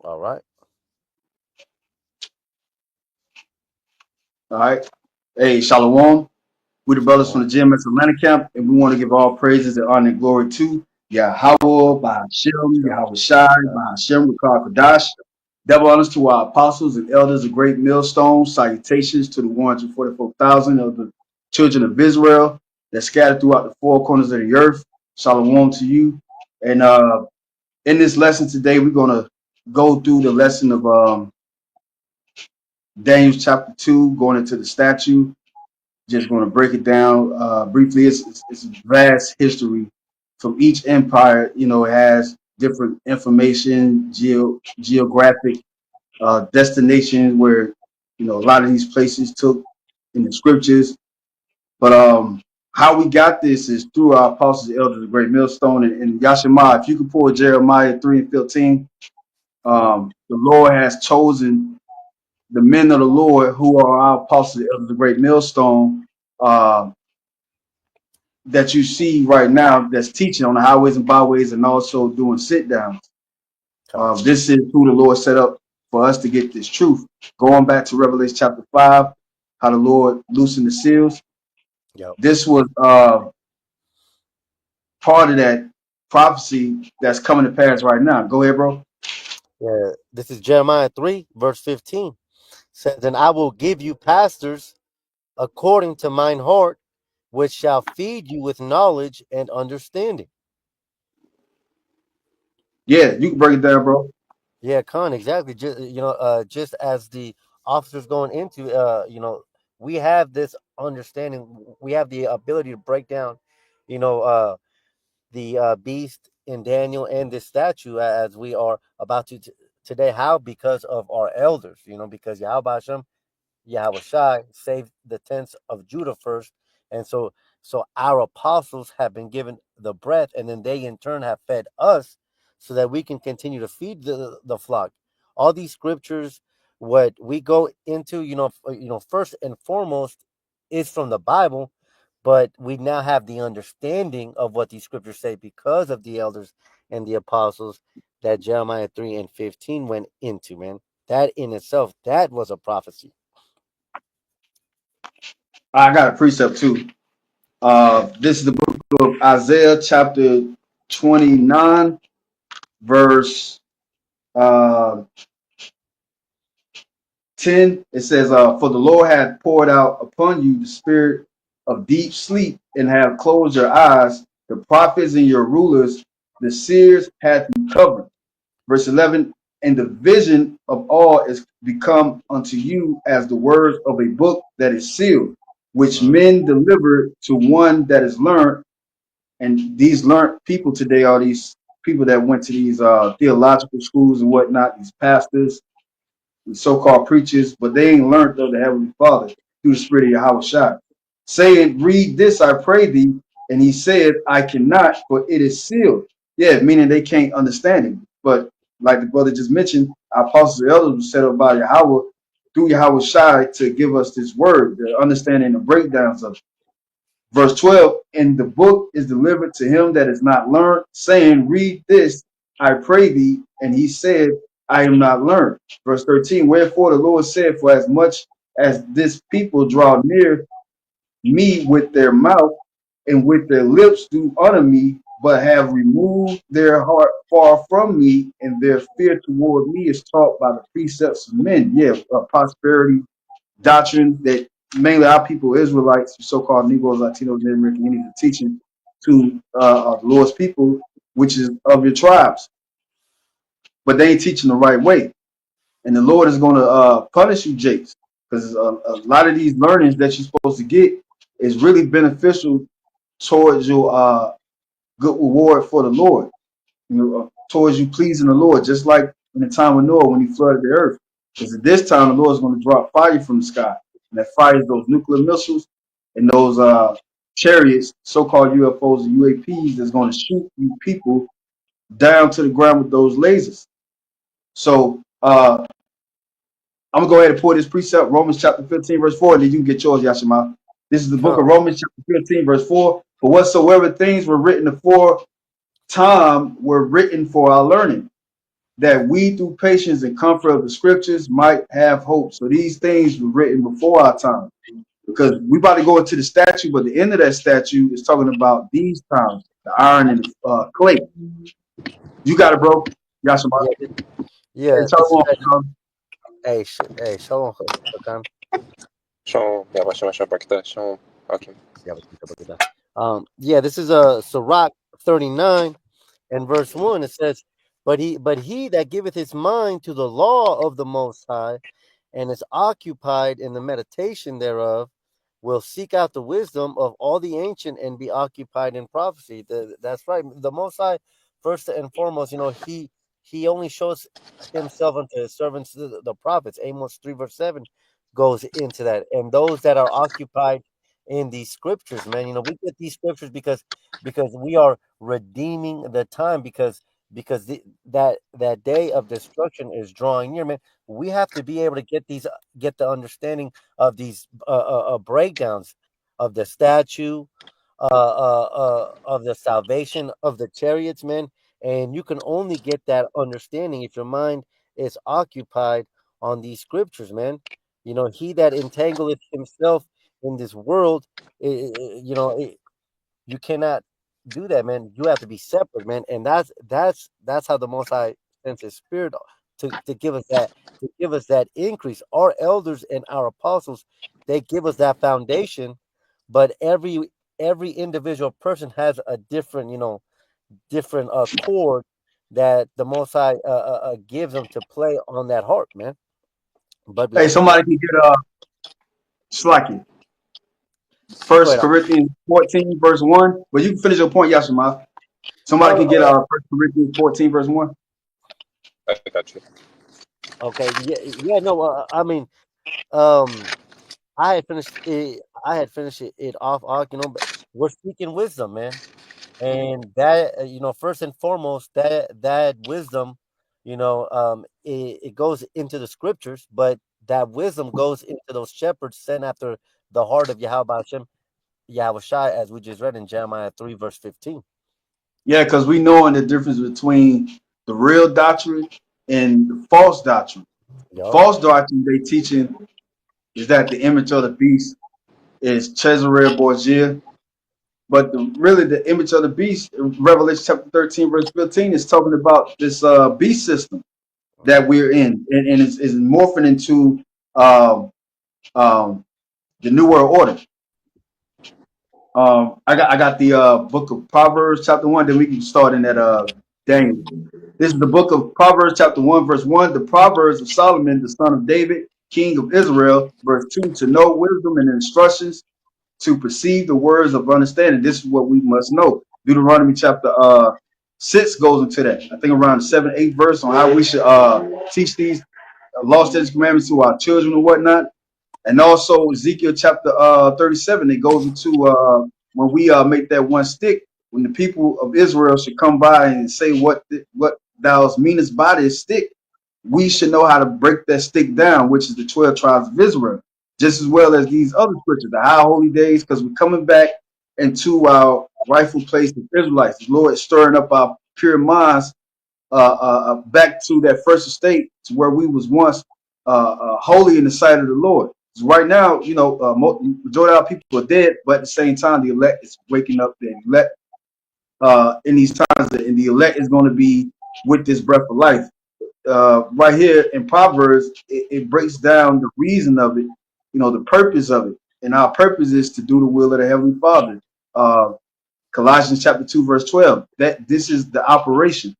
All right. All right. Hey, Shalom. We the brothers from Shalom. the GMS Atlanta camp, and we want to give all praises and honor and glory to Yahweh, by Hashem, Yahweh Shai, by Hashem, Rikar Kadash. Double honors to our apostles and elders of great millstone. Salutations to the 144,000 of the children of Israel that scattered throughout the four corners of the earth. Shalom to you. And in this lesson today, we're going to go through the lesson of Daniel chapter 2, going into the statue. Just going to break it down briefly. It's a vast history from each empire. You know, it has different information, geographic destinations where, you know, a lot of these places took in the scriptures. But how we got this is through our apostles, and elders, the great millstone, and Yashima. If you could pull Jeremiah 3:15, Mhm. the Lord has chosen the men of the Lord who are our apostles, and elders, of the great millstone. Uh, that you see right now that's teaching on the highways and byways and also doing sit downs. Come. This is who the Lord set up for us to get this truth. Going back to Revelation chapter 5, how the Lord loosened the seals. Yep. This was part of that prophecy that's coming to pass right now. Go ahead, bro. Yeah. This is Jeremiah 3, verse 15. Says, "And I will give you pastors according to mine heart, which shall feed you with knowledge and understanding." Yeah, you can break it down, bro. Yeah, Khan, exactly. Just as the officers going into, we have this understanding. We have the ability to break down, you know, the beast in Daniel and this statue as we are about to today. How? Because of our elders, because Yahweh Hashem, Yahweh Shai saved the tents of Judah first, and so our apostles have been given the breath, and then they in turn have fed us, so that we can continue to feed the flock. All these scriptures, what we go into, first and foremost, is from the Bible, but we now have the understanding of what these scriptures say because of the elders and the apostles that Jeremiah 3:15 went into. Man, that in itself, that was a prophecy. I got a precept too. Come. This is the book of Isaiah, chapter 29, verse uh, 10, it says, for the Lord hath poured out upon you the spirit of deep sleep, and have closed your eyes. The prophets and your rulers, the seers hath you covered. Verse 11, and the vision of all is become unto you as the words of a book that is sealed, which Mhm. men deliver to one that is learned. And these learned people today are these people that went to these theological schools and whatnot, these pastors, so-called preachers, but they ain't learned of the Heavenly Father through the Spirit of Yahweh Shai. Saying, read this, I pray thee. And he said, I cannot, for it is sealed. Yeah, meaning they can't understand it. But like the brother just mentioned, our apostles and elders were set up by Yahweh through Yahweh Shai to give us this word, the understanding the breakdowns of it. Verse 12, and the book is delivered to him that is not learned, saying, read this, I pray thee. And he said, I am not learned. Verse 13, wherefore the Lord said, for as much as this people draw near me with their mouth and with their lips do honor me, but have removed their heart far from me, and their fear toward me is taught by the precepts of men. Yeah, prosperity doctrine that mainly our people, Israelites, so-called Negroes, Latinos, Native American Indians, are teaching to the Lord's people, which is of your tribes, but they ain't teaching the right way. And the Lord is going to punish you, Jakes, because a lot of these learnings that you're supposed to get is really beneficial towards your good reward for the Lord, towards you pleasing the Lord, just like in the time of Noah when he flooded the earth. Because at this time, the Lord is going to drop fire from the sky, and that fire is those nuclear missiles and those chariots, so-called UFOs and UAPs, that's going to shoot you people down to the ground with those lasers. So I'm gonna go ahead and pull this precept, Romans chapter 15, verse 4, and then you can get yours, Yashima. This is the book of Come. Romans chapter 15, verse 4. For whatsoever things were written afore time were written for our learning, that we through patience and comfort of the scriptures might have hope. So these things were written before our time. Because we about to go into the statue, but the end of that statue is talking about these times, the iron and the clay. You got it, bro. Yashima. Yeah, Hey, yeah. This is Shalom, bro. hey, Shalom, Hakan. Shalom, Yabashima Brakita, Shalom, Akim. Yeah, this is Sirach 39 and verse 1. It says, but he that giveth his mind to the law of the Most High, and is occupied in the meditation thereof, will seek out the wisdom of all the ancient and be occupied in prophecy. That's right. The Most High, first and foremost, he only shows himself unto his servants, the prophets. Amos 3 verse 7 goes into that. And those that are occupied in these scriptures, man, we get these scriptures because we are redeeming the time, because that day of destruction is drawing near, man. We have to be able to get the understanding of these breakdowns of the statue, of the salvation of the chariots, man. And you can only get that understanding if your mind is occupied on these scriptures, man. He that entangleth himself in this world, you cannot do that, man. You have to be separate, man. And that's how the Most High sends His Spirit to give us that increase. Our elders and our apostles, they give us that foundation, but every individual person has a different chord that the Most High gives them to play on that harp, man. But Hey, somebody can get Slacky. go First ahead. Corinthians 14, verse 1. But you can finish your point, Yashima. Somebody can get Oh, First Corinthians 14, verse 1. I got you. okay. Yeah, yeah. No, I mean, um, I had finished it off, but we're seeking wisdom, man. And that, first and foremost, that wisdom, it goes into the scriptures, but that wisdom goes into those shepherds sent after the heart of Yahweh Hashem, Yahweh Shai, as we just read in Jeremiah 3, verse 15. Yeah, because we know the difference between the real doctrine and the false doctrine. The Yup. false doctrine they teaching is that the image of the beast is Cesare Borgia. But really, the image of the beast, in Revelation chapter 13, verse 15, is talking about this beast system that we're in, and is morphing into um, um, the New World Order. I got the book of Proverbs chapter 1. Then we can start in that Daniel. This is the book of Proverbs chapter 1, verse 1. The Proverbs of Solomon, the son of David, king of Israel, verse 2. To know wisdom and instructions, to perceive the words of understanding. This is what we must know. Deuteronomy chapter 6 goes into that. I think around the 7, 8 verse on how we should teach these law, statutes, commandments to our children and whatnot. And also Ezekiel chapter 37, it goes into when we make that one stick, when the people of Israel should come by and say what thou meanest by this stick, we should know how to break that stick down, which is the 12 tribes of Israel, just as well as these other scriptures, the high holy days, because we're coming back into our rightful place as Israelites. The Lord is stirring up our pure minds back to that first estate, to where we was once holy in the sight of the Lord. So right now, majority of our people are dead, but at the same time, the elect is waking up. The elect in these times, and the elect is going to be with this breath of life. Right here in Proverbs, it breaks down the reason of it, the purpose of it, and our purpose is to do the will of the Heavenly Father. Colossians chapter 2, verse 12. That this is the operation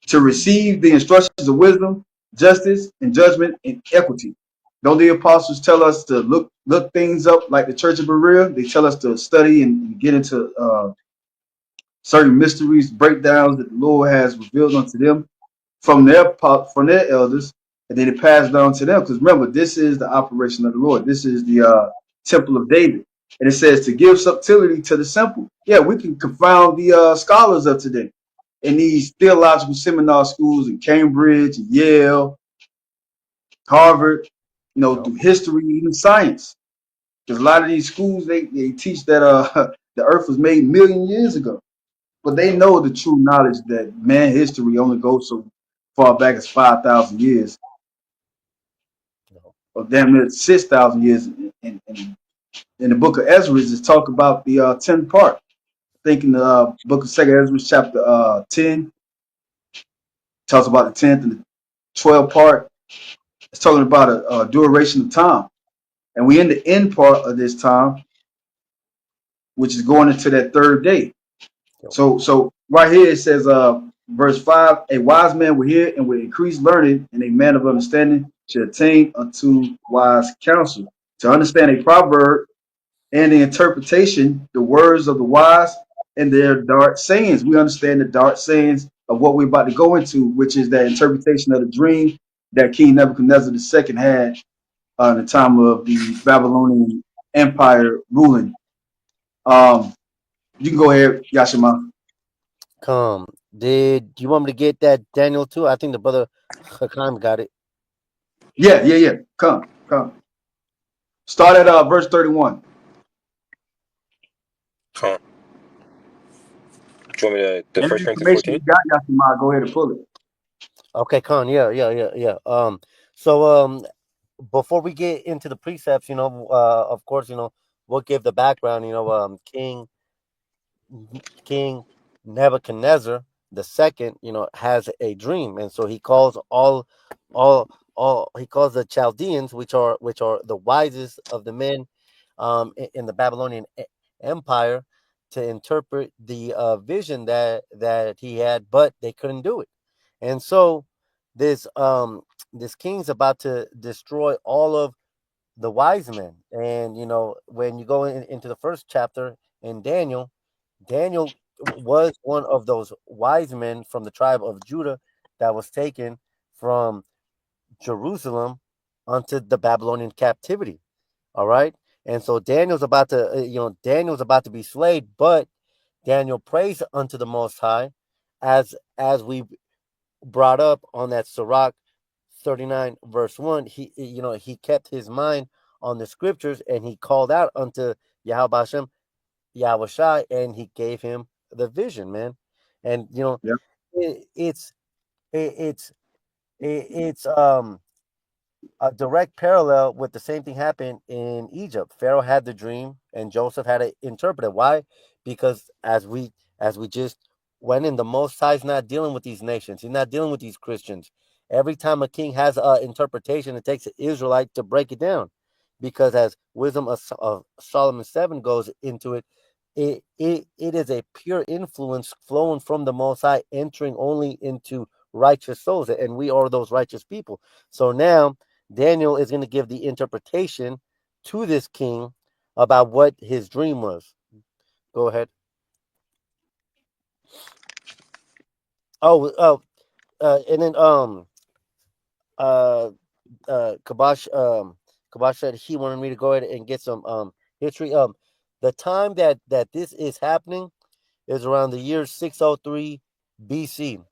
to receive the instructions of wisdom, justice, and judgment and equity. Don't the apostles tell us to look things up like the Church of Berea? They tell us to study and get into certain mysteries, breakdowns that the Lord has revealed unto them from their elders, and then it passed down to them. Because remember, this is the operation of the Lord. This is the temple of David, and it says to give subtlety to the simple. Yeah, we can confound the scholars of today in these theological seminar schools in Cambridge, Yale, Harvard, Yup. through history, even science. Because a lot of these schools they teach that the earth was made million years ago. But they know the true knowledge that man history only goes so far back as 5,000 years, No. or damn near 6,000 years. In the book of Ezra, it's talk about the 10th part. I think in the book of Second Ezra, chapter 10, talks about the 10th and the 12th part. It's talking about a duration of time. And we in the end part of this time, which is going into that third day. Yo. So right here it says, verse 5, a wise man will hear and will increase learning, and a man of understanding should attain unto wise counsel. To understand a proverb and the interpretation, the words of the wise and their dark sayings. We understand the dark sayings of what we're about to go into, which is that interpretation of the dream that King Nebuchadnezzar II had in the time of the Babylonian Empire ruling. You can go ahead, Yashima. Come. Did you want me to get that Daniel too? I think the brother Hakan got it. Yeah. Come. Start at verse 31. Con. Do you want me to the Any First Corinthians information 14? you got, Yashima, go ahead and pull it. Okay, Con. Yeah. So before we get into the precepts, of course, we'll give the background. King Nebuchadnezzar the second, has a dream, and so he calls all he calls the Chaldeans, which are the wisest of the men, in the Babylonian Empire, to interpret the vision that he had, but they couldn't do it, and so this king's about to destroy all of the wise men, and when you go into the first chapter in Daniel. Daniel was one of those wise men from the tribe of Judah that was taken from Jerusalem onto the Babylonian captivity. All right. And so Daniel's about to be slayed, but Daniel prays unto the Most High, as we brought up on that Sirach 39 verse 1. He kept his mind on the scriptures, and he called out unto Yahweh Hashem, Yahweh Shai, and he gave him the vision, man. And Yep. it, it's it, it's it's a direct parallel with the same thing happened in Egypt. Pharaoh had the dream, and Joseph had to interpret it. Why? Because as we just went in, the Most High is not dealing with these nations. He's not dealing with these Christians. Every time a king has an interpretation, it takes an Israelite to break it down. Because as Wisdom of Solomon 7 goes into it, it is a pure influence flowing from the Most High, entering only into righteous souls, and we are those righteous people. So now Daniel is going to give the interpretation to this king about what his dream was. Go ahead. Oh, and then uh Kabash said he wanted me to go ahead and get some history. The time that this is happening is around the year 603 BC,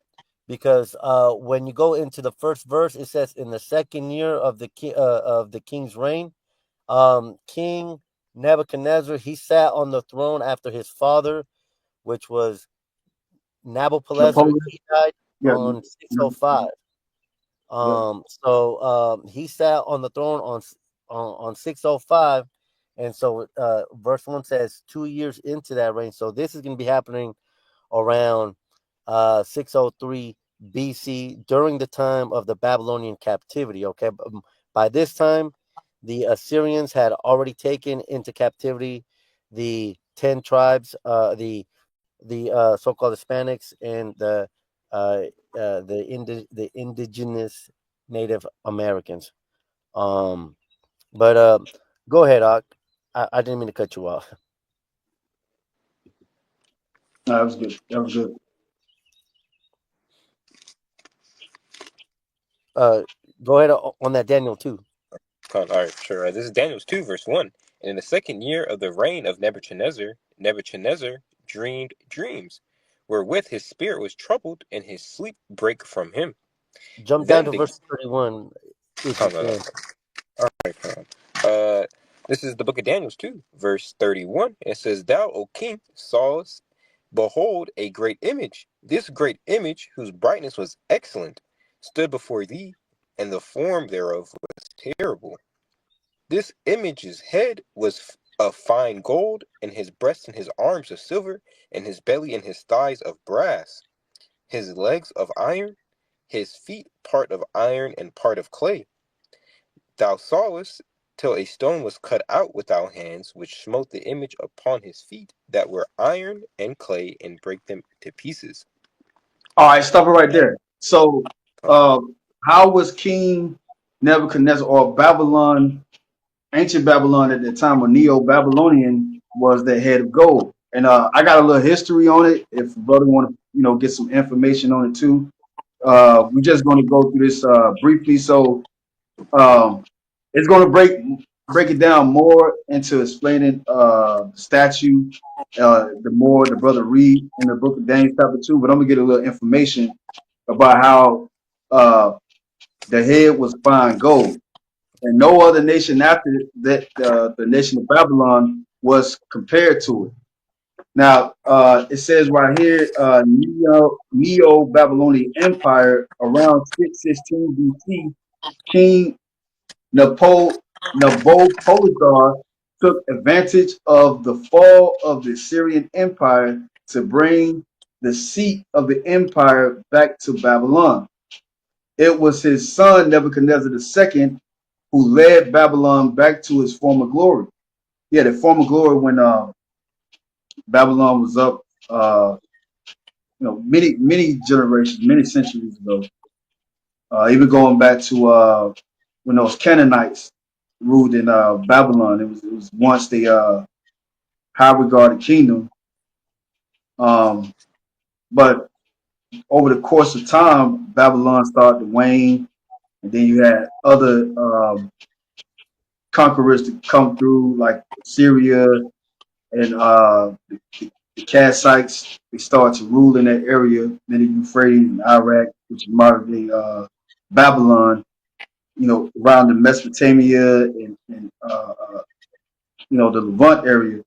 because when you go into the first verse, it says in the second year of the king's reign, King Nebuchadnezzar, he sat on the throne after his father, which was Nabopolassar. Napoleon. He died Yeah. on 605. Yep. He sat on the throne on 605, and so verse 1 says 2 years into that reign. So this is going to be happening around 603 BC, during the time of the Babylonian captivity. Okay, by this time, the Assyrians had already taken into captivity the 10 tribes, the so-called Hispanics, and the indigenous Native Americans. Um, but go ahead, Ak. I didn't mean to cut you off. No, that was good. That was good. Uh, Go ahead on that Daniel too. Con. All right, sure. This is Daniel's 2, verse 1. And in the second year of the reign of Nebuchadnezzar, Nebuchadnezzar dreamed dreams, wherewith his spirit was troubled, and his sleep brake from him. Jump down Then to the verse 31 if you Con. can. All right, Con. This is the book of Daniel's 2, verse 31. It says, Thou, O king, sawest, behold, a great image. This great image, whose brightness was excellent, stood before thee, and the form thereof was terrible. This image's head was of fine gold, and his breast and his arms of silver, and his belly and his thighs of brass, his legs of iron, his feet part of iron and part of clay. Thou sawest till a stone was cut out with thy hands, which smote the image upon his feet that were iron and clay, and brake them to pieces. All right, stop it right Now, there. So, uh, how was King Nebuchadnezzar or Babylon, ancient Babylon at the time, or Neo Babylonian, was the head of gold? And I got a little history on it. If brother want to, get some information on it too. We're just going to go through this briefly. So, um, it's going to break it down more into explaining the statue. The more the brother read in the book of Daniel chapter 2, but I'm gonna get a little information about how uh, the head was fine gold, and no other nation after that, the nation of Babylon, was compared to it. Now, it says right here, Neo Babylonian Empire around 616 BC, King Nabopolassar took advantage of the fall of the Assyrian Empire to bring the seat of the empire back to Babylon. It was his son Nebuchadnezzar II who led Babylon back to its former glory. Yeah, the former glory when Babylon was up, many generations, many centuries ago. Even going back to when those Canaanites ruled in Babylon, it was once the high regarded kingdom. But over the course of time, Babylon started to wane, and then you had other conquerors to come through, like Syria and the Kassites. They started to rule in that area, then the Euphrates and Iraq, which is modern day Babylon. Around the Mesopotamia and the Levant area.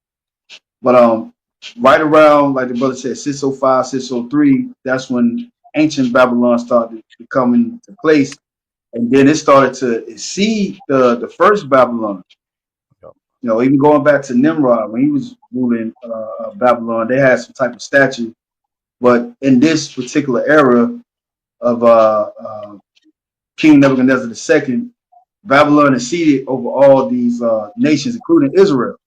But right around, like the brother said, 605, 603, that's when ancient Babylon started to come into place. And then it started to exceed the first Babylon. Even going back to Nimrod, when he was ruling Babylon, they had some type of statue. But in this particular era of King Nebuchadnezzar II, Babylon exceeded over all these nations, including Israel.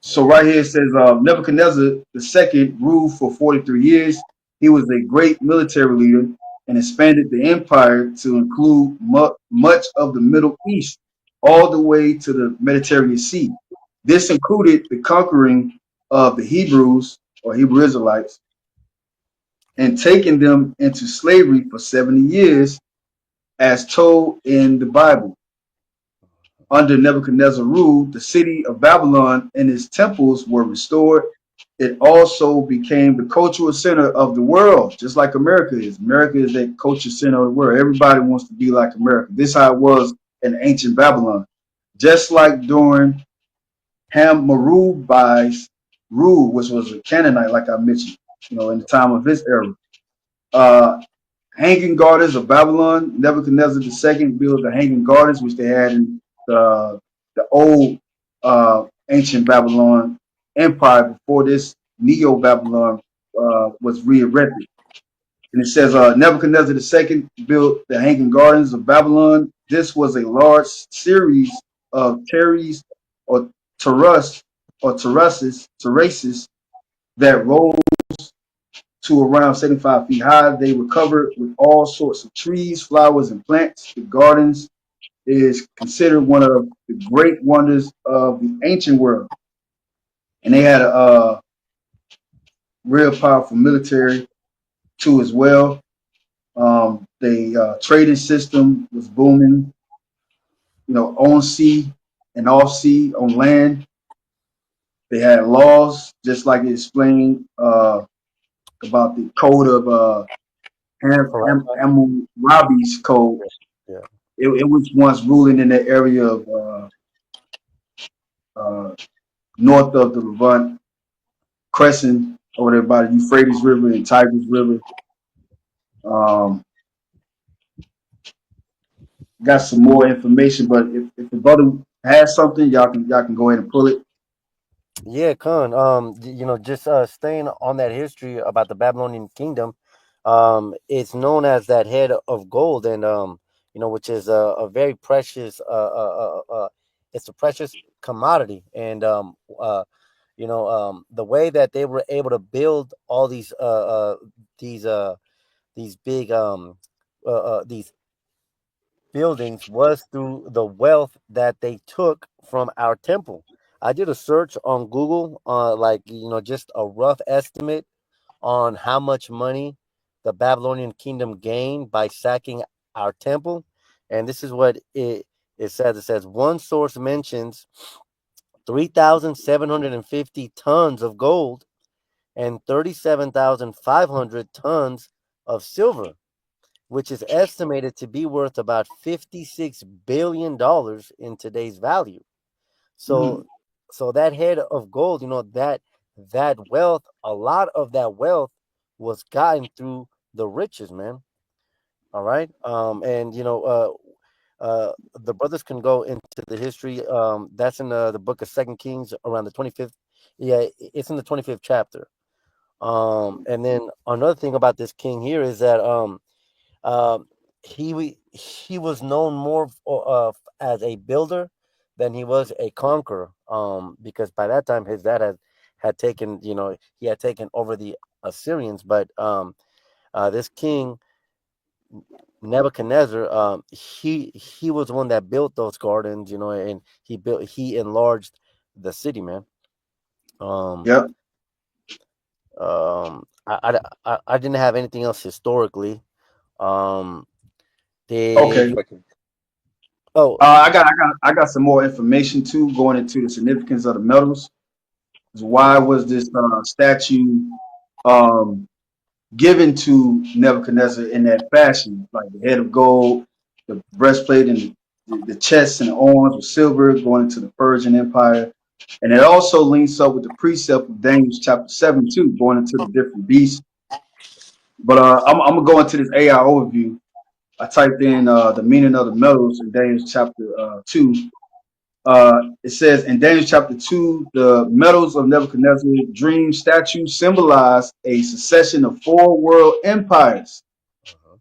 So right here it says Nebuchadnezzar II ruled for 43 years. He was a great military leader and expanded the empire to include much of the Middle East, all the way to the Mediterranean Sea. This included the conquering of the Hebrews or Hebrew Israelites and taking them into slavery for 70 years, as told in the Bible. Under Nebuchadnezzar's rule, the city of Babylon and its temples were restored. It also became the cultural center of the world, just like America is. America is the culture center of the world. Everybody wants to be like America. This is how it was in ancient Babylon. Just like during Hammurabi's rule, which was a Canaanite, like I mentioned, in the time of his era. Hanging Gardens of Babylon, Nebuchadnezzar II built the Hanging Gardens, which they had in the old ancient Babylon empire before this Neo Babylon was re-erected. And it says Nebuchadnezzar II built the Hanging Gardens of Babylon. This was a large series of terraces or terraces that rose to around 75 feet high. They were covered with all sorts of trees, flowers, and plants. The gardens is considered one of the great wonders of the ancient world. And they had a real powerful military too as well. The trading system was booming, on sea and off sea, on land. They had laws, just like it explained about the code of Hammurabi's code. Yeah. It was once ruling in the area of north of the Levant Crescent, over there by the Euphrates River and Tigris River. got some more information. But if the brother has something, y'all can go ahead and pull it. Yeah, Khan. Just staying on that history about the Babylonian kingdom, it's known as that head of gold, and which is a very precious, it's a precious commodity, and the way that they were able to build all these these big these buildings was through the wealth that they took from our temple. I did a search on Google, just a rough estimate on how much money the Babylonian kingdom gained by sacking our temple, and this is what it says. It says one source mentions 3,750 tons of gold and 37,500 tons of silver, which is estimated to be worth about $56 billion in today's value. Mm-hmm. So, so that head of gold, that wealth, a lot of that wealth was gotten through the riches, man. All right, and the brothers can go into the history. That's in the book of Second Kings, around the 25th. Yeah, it's in the 25th chapter. And then another thing about this king here is that um, he was known more as a builder than he was a conqueror. Because by that time his dad had taken, he had taken over the Assyrians. But this king Nebuchadnezzar, he was the one that built those gardens, and he enlarged the city, man. Um, Yep. I didn't have anything else historically. Um, Okay. did Like, Oh, I got some more information too, going into the significance of the metals. Why was this statue um, given to Nebuchadnezzar in that fashion? Like the head of gold, the breastplate, and the chest and the arms with silver, going into the Persian Empire. And it also links up with the precept of Daniel chapter 7 too, going into the different beasts. But I'm gonna go into this AI overview. I typed in the meaning of the metals in Daniel chapter 2. It says in Daniel chapter 2, the metals of Nebuchadnezzar's dream statue symbolize a succession of four world empires: uh-huh.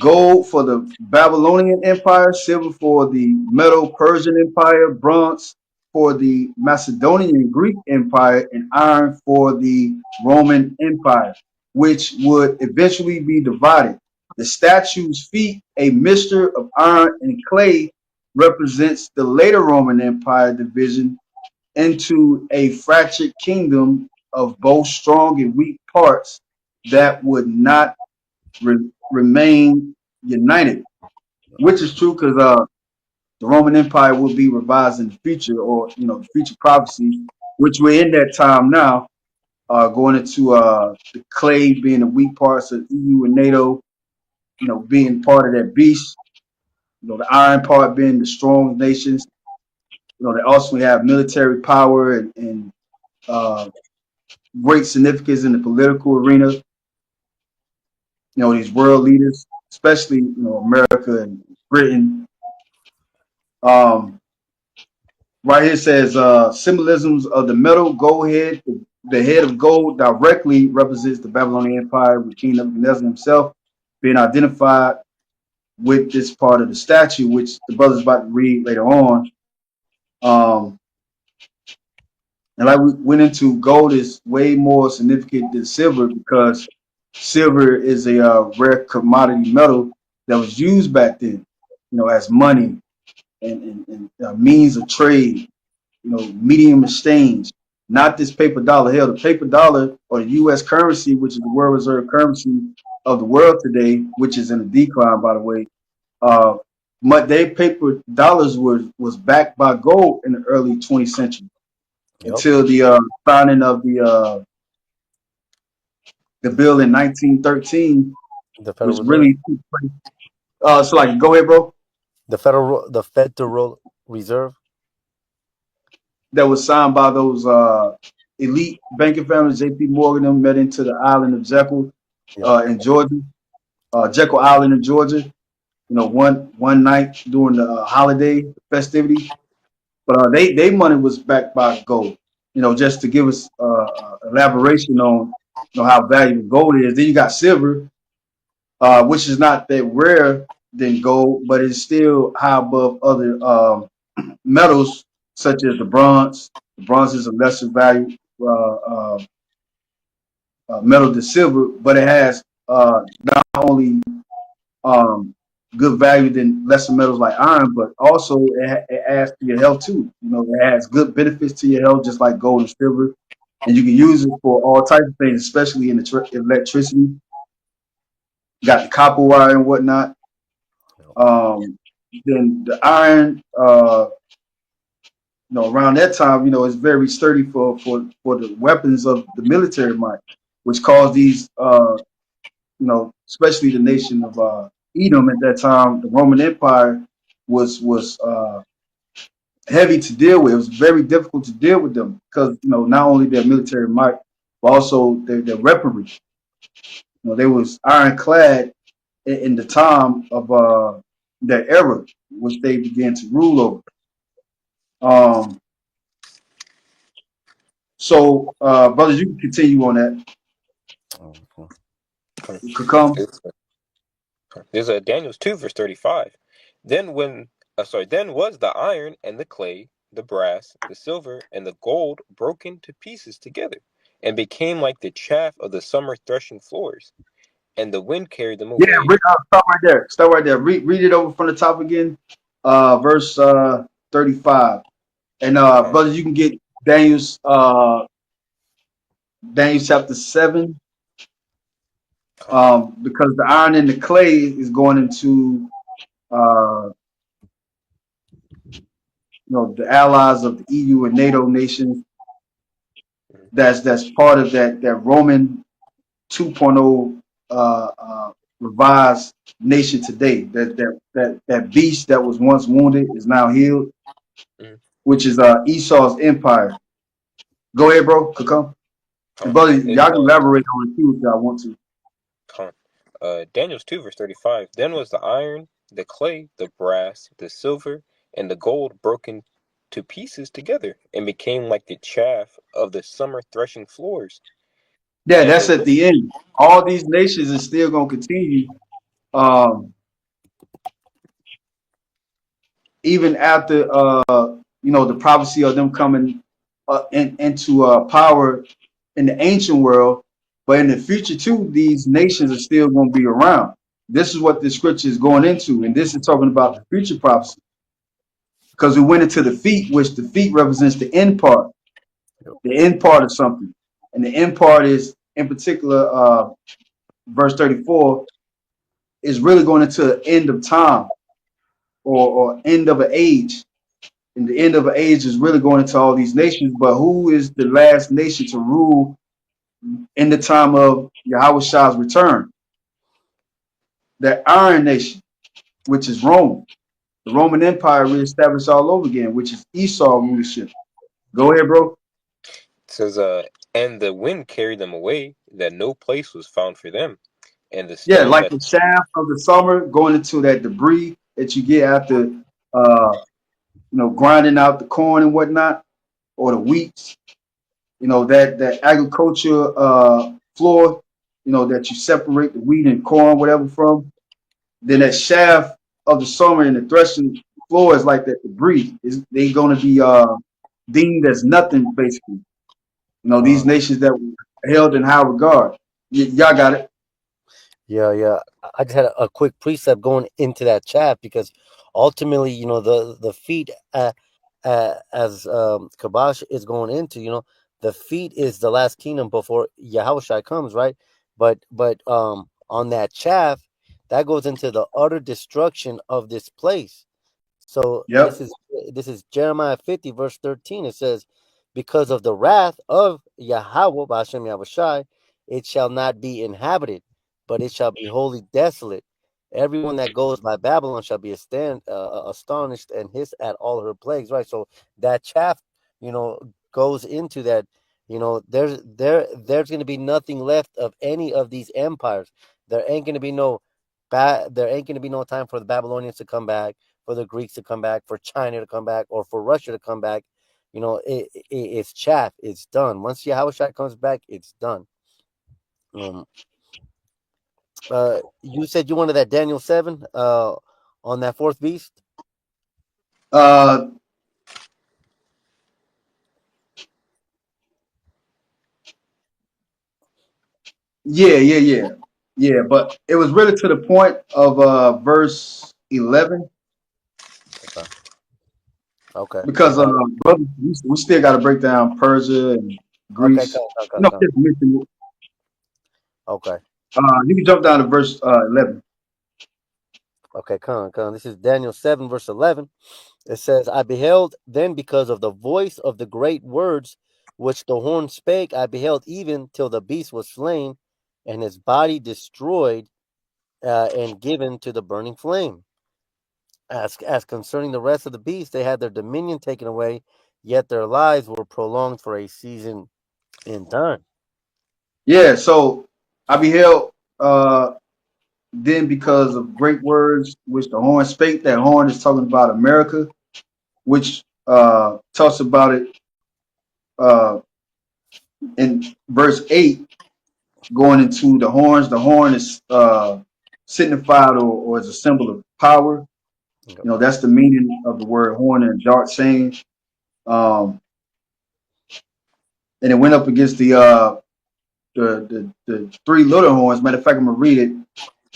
gold for the Babylonian Empire, silver for the Medo Persian Empire, bronze for the Macedonian Greek Empire, and iron for the Roman Empire, which would eventually be divided. The statue's feet, a mixture of iron and clay, represents the later Roman Empire division into a fractured kingdom of both strong and weak parts that would not remain united, which is true because the Roman Empire will be revised in the future, or the future prophecies, which we're in that time now, going into the clay being the weak parts of EU and NATO, being part of that beast, the iron part being the strong nations. They also have military power and uh, great significance in the political arena. These world leaders, especially America and Britain. Um, right here says symbolisms of the metal gold head. The head of gold directly represents the Babylonian Empire, with King Nebuchadnezzar himself being identified with this part of the statue, which the brother's about to read later on. Um, and like we went into, gold is way more significant than silver because silver is a rare commodity metal that was used back then, as money and means of trade, medium exchange, not this paper dollar. Hell, the paper dollar or the U.S. currency, which is the world reserve currency of the world today, which is in a decline, by the way. Uh, their paper dollars was backed by gold in the early 20th century Yep. until the signing of the bill in 1913 The Federal was Reserve, really so. Like, go ahead, bro. the Federal Reserve. That was signed by those elite banking families. J.P. Morgan them met into the island of Jekyll Yep. in Georgia, Jekyll Island in Georgia, one night during the holiday festivity. But they money was backed by gold. Just to give us elaboration on how valuable gold is. Then you got silver, which is not that rare than gold, but it's still high above other metals such as the bronze. The bronze is a lesser value metal than silver, but it has not only um, good value than lesser metals like iron, but also it adds to your health too. It has good benefits to your health, just like gold and silver, and you can use it for all types of things, especially in the electricity. You got the copper wire and whatnot. Um, then the iron, around that time, is very sturdy for the weapons of the military might, which caused these, especially the nation of Edom at that time, the Roman Empire was heavy to deal with. It was very difficult to deal with them because not only their military might, but also their weaponry. They was ironclad in the time of their era, which they began to rule over. Um, brothers, you can continue on that. Could come. There's a Daniel's 2 verse 35. Then then was the iron and the clay, the brass, the silver, and the gold broken to pieces together, and became like the chaff of the summer threshing floors, and the wind carried them Yeah, away. stop right there. Stop right there. Read it over from the top again. Verse 35. And Con, brothers, you can get Daniel chapter 7. con, Because the iron and the clay is going into the allies of the EU and NATO nations. That's part of that Roman 2.0 revised nation today. That beast that was once wounded is now healed, mm, which is Esau's empire. Go ahead, bro. Could come. And con. brother, It's y'all can elaborate on it too if y'all want to. con. Daniel's 2 verse 35. Then was the iron, the clay, the brass, the silver, and the gold broken to pieces together, and became like the chaff of the summer threshing floors, Yeah, and the that's at wind. the end. All these nations is still gonna continue. Um, Even after the prophecy of them coming into power in the ancient world, but in the future too, these nations are still going to be around. This is what the scripture is going into, and this is talking about the future prophecy because we went into the feet, which the feet represents the end part of something, and the end part is in particular verse 34 is really going into the end of time or end of an age. And the end of an age is really going into all these nations. But who is the last nation to rule in the time of Yahweh Shah's return? That Iron Nation, which is Rome. The Roman Empire reestablished all over again, which is Esau rulership. Go ahead, bro. It says, and the wind carried them away, that no place was found for them, and the Yeah, stone like that the shaft of the summer going into that debris that you get after grinding out the corn and whatnot, or the wheat, that agriculture floor, that you separate the wheat and corn, whatever from. Then that shaft of the summer and the threshing floor is like that debris. They going to be deemed as nothing, basically. These nations that were held in high regard. Y'all got it. Yeah. I just had a quick precept going into that chat because ultimately, the feet, as Kabash is going into, the feet is the last kingdom before Yahushua comes, right? But on that chaff, that goes into the utter destruction of this place. So Yep. this is Jeremiah 50 verse 13. It says, "Because of the wrath of Yahweh, Bashem Yahushai, it shall not be inhabited, but it shall be wholly desolate. Everyone that goes by Babylon shall be astonished and hiss at all her plagues." Right. So that chaff, goes into that. There's going to be nothing left of any of these empires. There ain't going to be no There ain't going to be no time for the Babylonians to come back, for the Greeks to come back, for China to come back, or for Russia to come back. It's chaff. It's done. Once Yahushua comes back, it's done. Um, you said you wanted that Daniel 7 on that fourth beast. Uh, yeah. But it was really to the point of verse 11 Okay. Okay. because Uh, brother, we still got to break down Persia and okay. Greece. Come. Just mention it. Okay. You can jump down to verse 11. Okay. Come. This is Daniel 7, verse 11. It says, I beheld then because of the voice of the great words which the horn spake, I beheld even till the beast was slain, and his body destroyed and given to the burning flame. As concerning the rest of the beasts, they had their dominion taken away, yet their lives were prolonged for a season in time. Yeah, so I beheld then because of great words which the horn spake. That horn is talking about America, which talks about it uh, in verse 8, going into the horns. The horn is signified or is a symbol of power. That's the meaning of the word horn in a dark saying. Um, and it went up against the three little horns. Matter of fact, I'm gonna read it.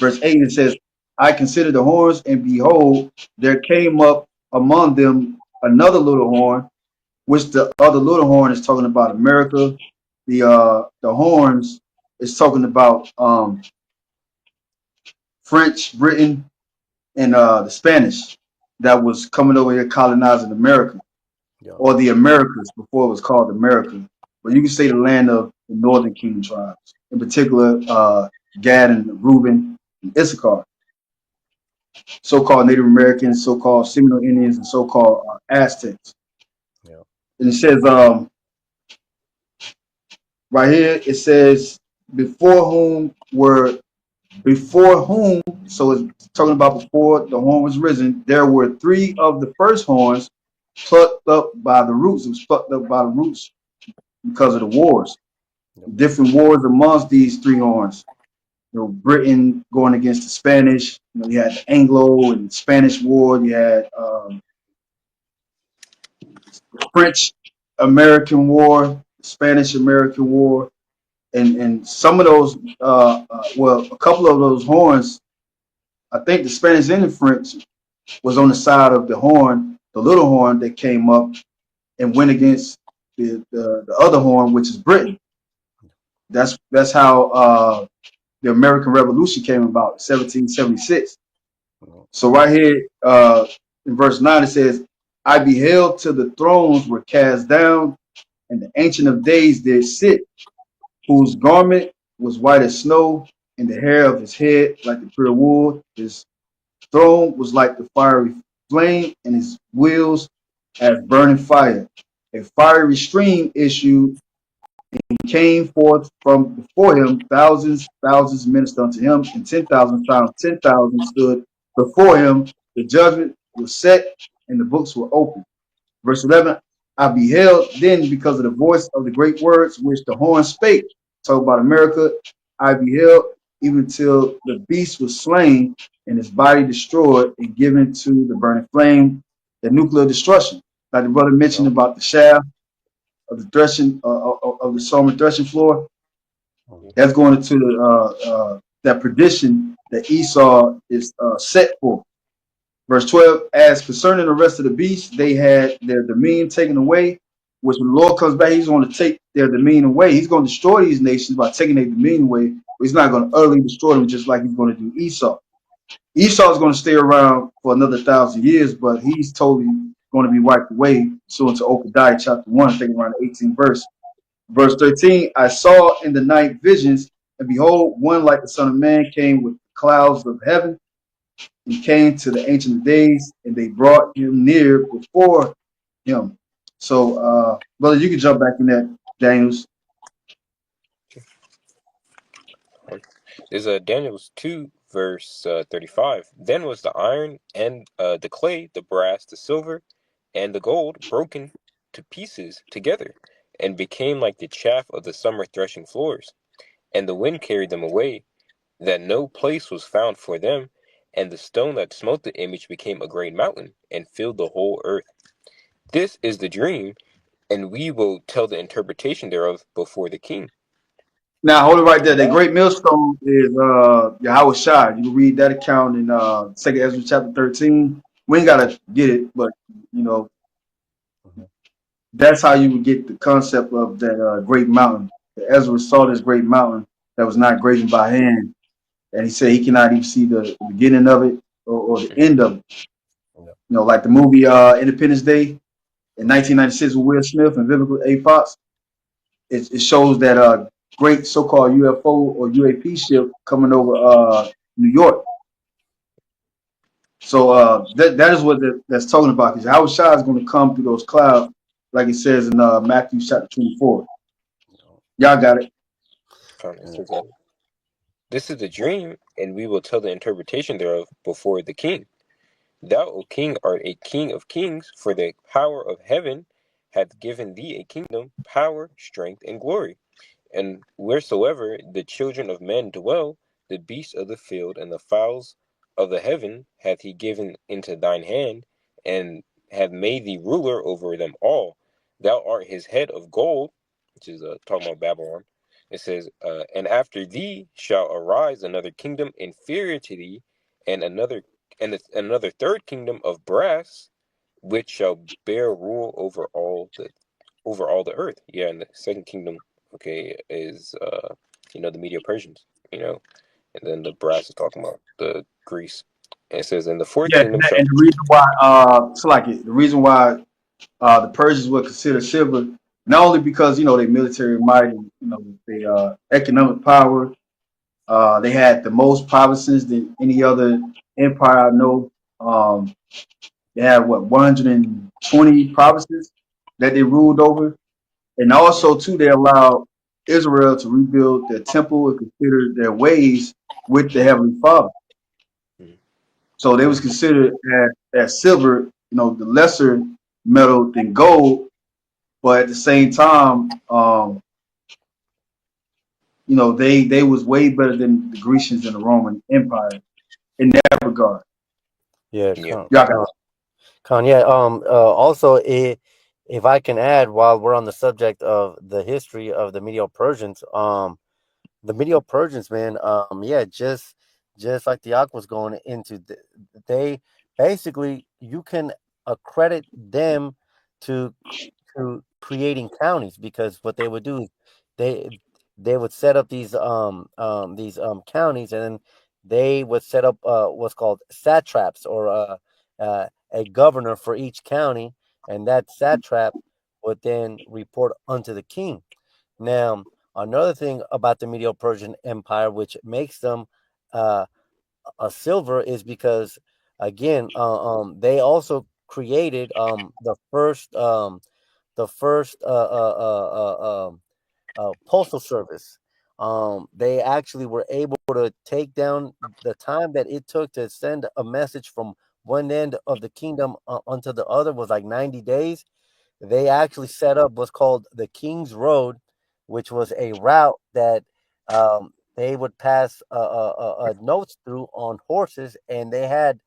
Verse 8, it says, I considered the horns, and behold, there came up among them another little horn, which the other little horn is talking about America. The horns is talking about French, Britain, and the Spanish that was coming over here colonizing America, Yeah. or the Americas before it was called America. But you can say the land of the Northern Kingdom tribes, in particular Gad and Reuben and Issachar, so-called Native Americans, so-called Seminole Indians, and so-called Aztecs. Yeah. And it says right here, it says before whom, so it's talking about before the horn was risen, there were three of the first horns plucked up by the roots. It was plucked up by the roots because of the wars, Yeah. different wars amongst these three horns. Britain going against the Spanish. You had the Anglo and Spanish War. You had French American War, Spanish American War, and some of those, a couple of those horns. I think the Spanish and the French was on the side of the horn, the little horn that came up and went against the other horn, which is Britain. That's how the American Revolution came about, 1776. So right here in verse 9 it says, I beheld till the thrones were cast down, and the Ancient of Days did sit, whose garment was white as snow, and the hair of his head like the pure wool. His throne was like the fiery flame, and his wheels as burning fire. A fiery stream issued and came forth from before him. Thousands ministered unto him, and 10,000 times 10,000 stood before him. The judgment was set, and the books were opened. Verse 11, I beheld then because of the voice of the great words which the horn spake. Talk about America. I beheld even till the beast was slain and his body destroyed and given to the burning flame, the nuclear destruction. Like the brother mentioned about the shaft of the threshing of the Solomon threshing floor. That's going into that perdition that Esau is set for. Verse 12, as concerning the rest of the beasts, they had their dominion taken away, which when the Lord comes back, he's going to take their dominion away. He's going to destroy these nations by taking their dominion away, but he's not going to utterly destroy them just like he's going to do Esau. Esau is going to stay around for another 1,000 years, but he's totally going to be wiped away. So into Obadiah chapter 1, I think around the 18th verse. Verse 13, I saw in the night visions, and behold, one like the Son of Man came with clouds of heaven, and came to the Ancient of Days, and they brought him near before him. So, brother, you can jump back in that, Daniels. Is Daniel's 2, verse 35. Then was the iron and the clay, the brass, the silver, and the gold broken to pieces together, and became like the chaff of the summer threshing floors. And the wind carried them away, that no place was found for them. And the stone that smote the image became a great mountain, and filled the whole earth. This is the dream, and we will tell the interpretation thereof before the king. Now hold it right there. The great millstone is Yahweh Shai. You can read that account in Second Ezra chapter 13. We ain't gotta get it, but you know Mhm. that's how you would get the concept of that great mountain. Ezra saw this great mountain that was not graven by hand, and he said he cannot even see the beginning of it or the end of it. Yeah. You know, like the movie Independence Day in 1996 with Will Smith and Vivica A. Fox. It shows that great so-called UFO or UAP ship coming over New York. So that is what that's talking about. Because Howard Shah is going to come through those clouds, like it says in Matthew chapter 24. Y'all got it. Yeah. This is the dream, and we will tell the interpretation thereof before the king. Thou, O king, art a king of kings, for the power of heaven hath given thee a kingdom, power, strength, and glory. And wheresoever the children of men dwell, the beasts of the field and the fowls of the heaven hath he given into thine hand, and hath made thee ruler over them all. Thou art his head of gold, which is talking about Babylon. It says, and after thee shall arise another kingdom inferior to thee, and another third kingdom of brass, which shall bear rule over all the earth. Yeah, and the second kingdom, okay, is the Medio Persians, and then the brass is talking about the Greece. And it says, and the fourth Yeah, kingdom shall and the reason why the reason why the Persians were considered silver, not only because they military might and they economic power. They had the most provinces than any other empire I know. They had what 120 provinces that they ruled over, and also too they allowed Israel to rebuild their temple and consider their ways with the heavenly Father. Mhm. So they was considered as silver, the lesser metal than gold, but at the same time, they was way better than the Grecians and the Roman Empire in that regard. Yeah, Yeah. Y'all got Yeah. Also, if I can add, while we're on the subject of the history of the Medo Persians, the Medo Persians, man, yeah, just like the Aqua was going into, they basically you can accredit them to creating counties, because what they would do is they they would set up these counties, and then they would set up what's called satraps, or a governor for each county, and that satrap would then report unto the king. Now, another thing about the Medo-Persian Empire, which makes them uh, a silver, is because, again, they also created the first postal service. They actually were able to take down the time that it took to send a message from one end of the kingdom onto the other was like 90 days. They actually set up what's called the King's Road, which was a route that they would pass notes through on horses, and they had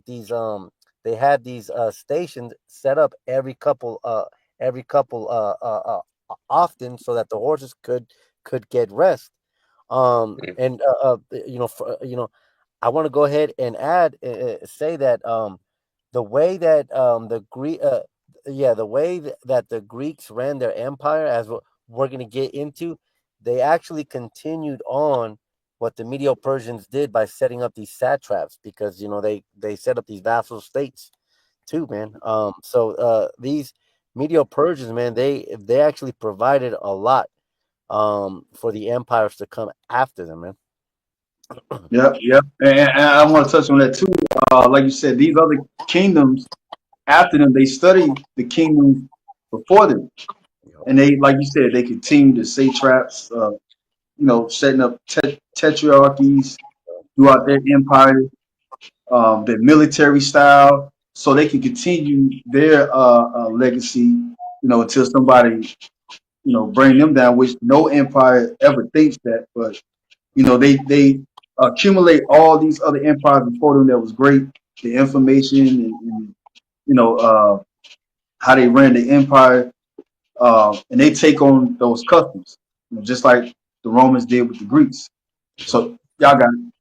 these stations set up every couple often, so that the horses could get rest. Mhm. And I want to go ahead and add say that the way that the way that the Greeks ran their empire, as we're going to get into, they actually continued on what the Medo Persians did by setting up these satraps, because they set up these vassal states too, man. So these Medo Persians, man, they actually provided a lot for the empires to come after them, man. Yep, yep. And I want to touch on that too. Like you said, these other kingdoms after them, they studied the kingdoms before them, and they, like you said, they continued to say traps. Setting up tetrarchies. throughout their empire, their military style, so they can continue their legacy, until somebody, bring them down, which no empire ever thinks that. But, they accumulate all these other empires before them that was great, the information and you know, uh, how they ran the empire, and they take on those customs, just like the Romans did with the Greeks. Sure. So y'all got it.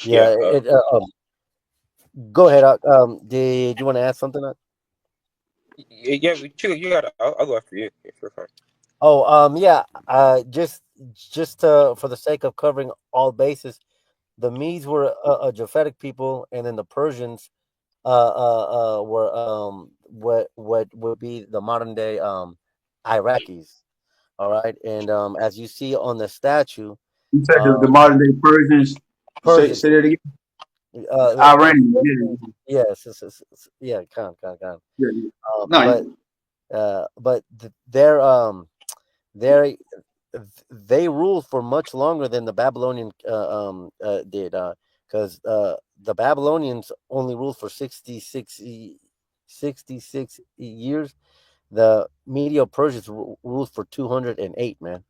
Yeah. Yeah, Go ahead. Did you want to add something? yeah, you got. I'll go after you. If you're fine. Oh, yeah. Just for the sake of covering all bases, the Medes were a Japhetic people, and then the Persians were what would be the modern day Iraqis. All right, and as you see on the statue, You said uh, the modern day Persians. Say Persians. that again. The Per- Iranians. yes, yeah, kind. Yeah, yeah. No, But they're they ruled for much longer than the Babylonian did, because the Babylonians only ruled for 66 years. The Medo-Persians ruled for 208, man.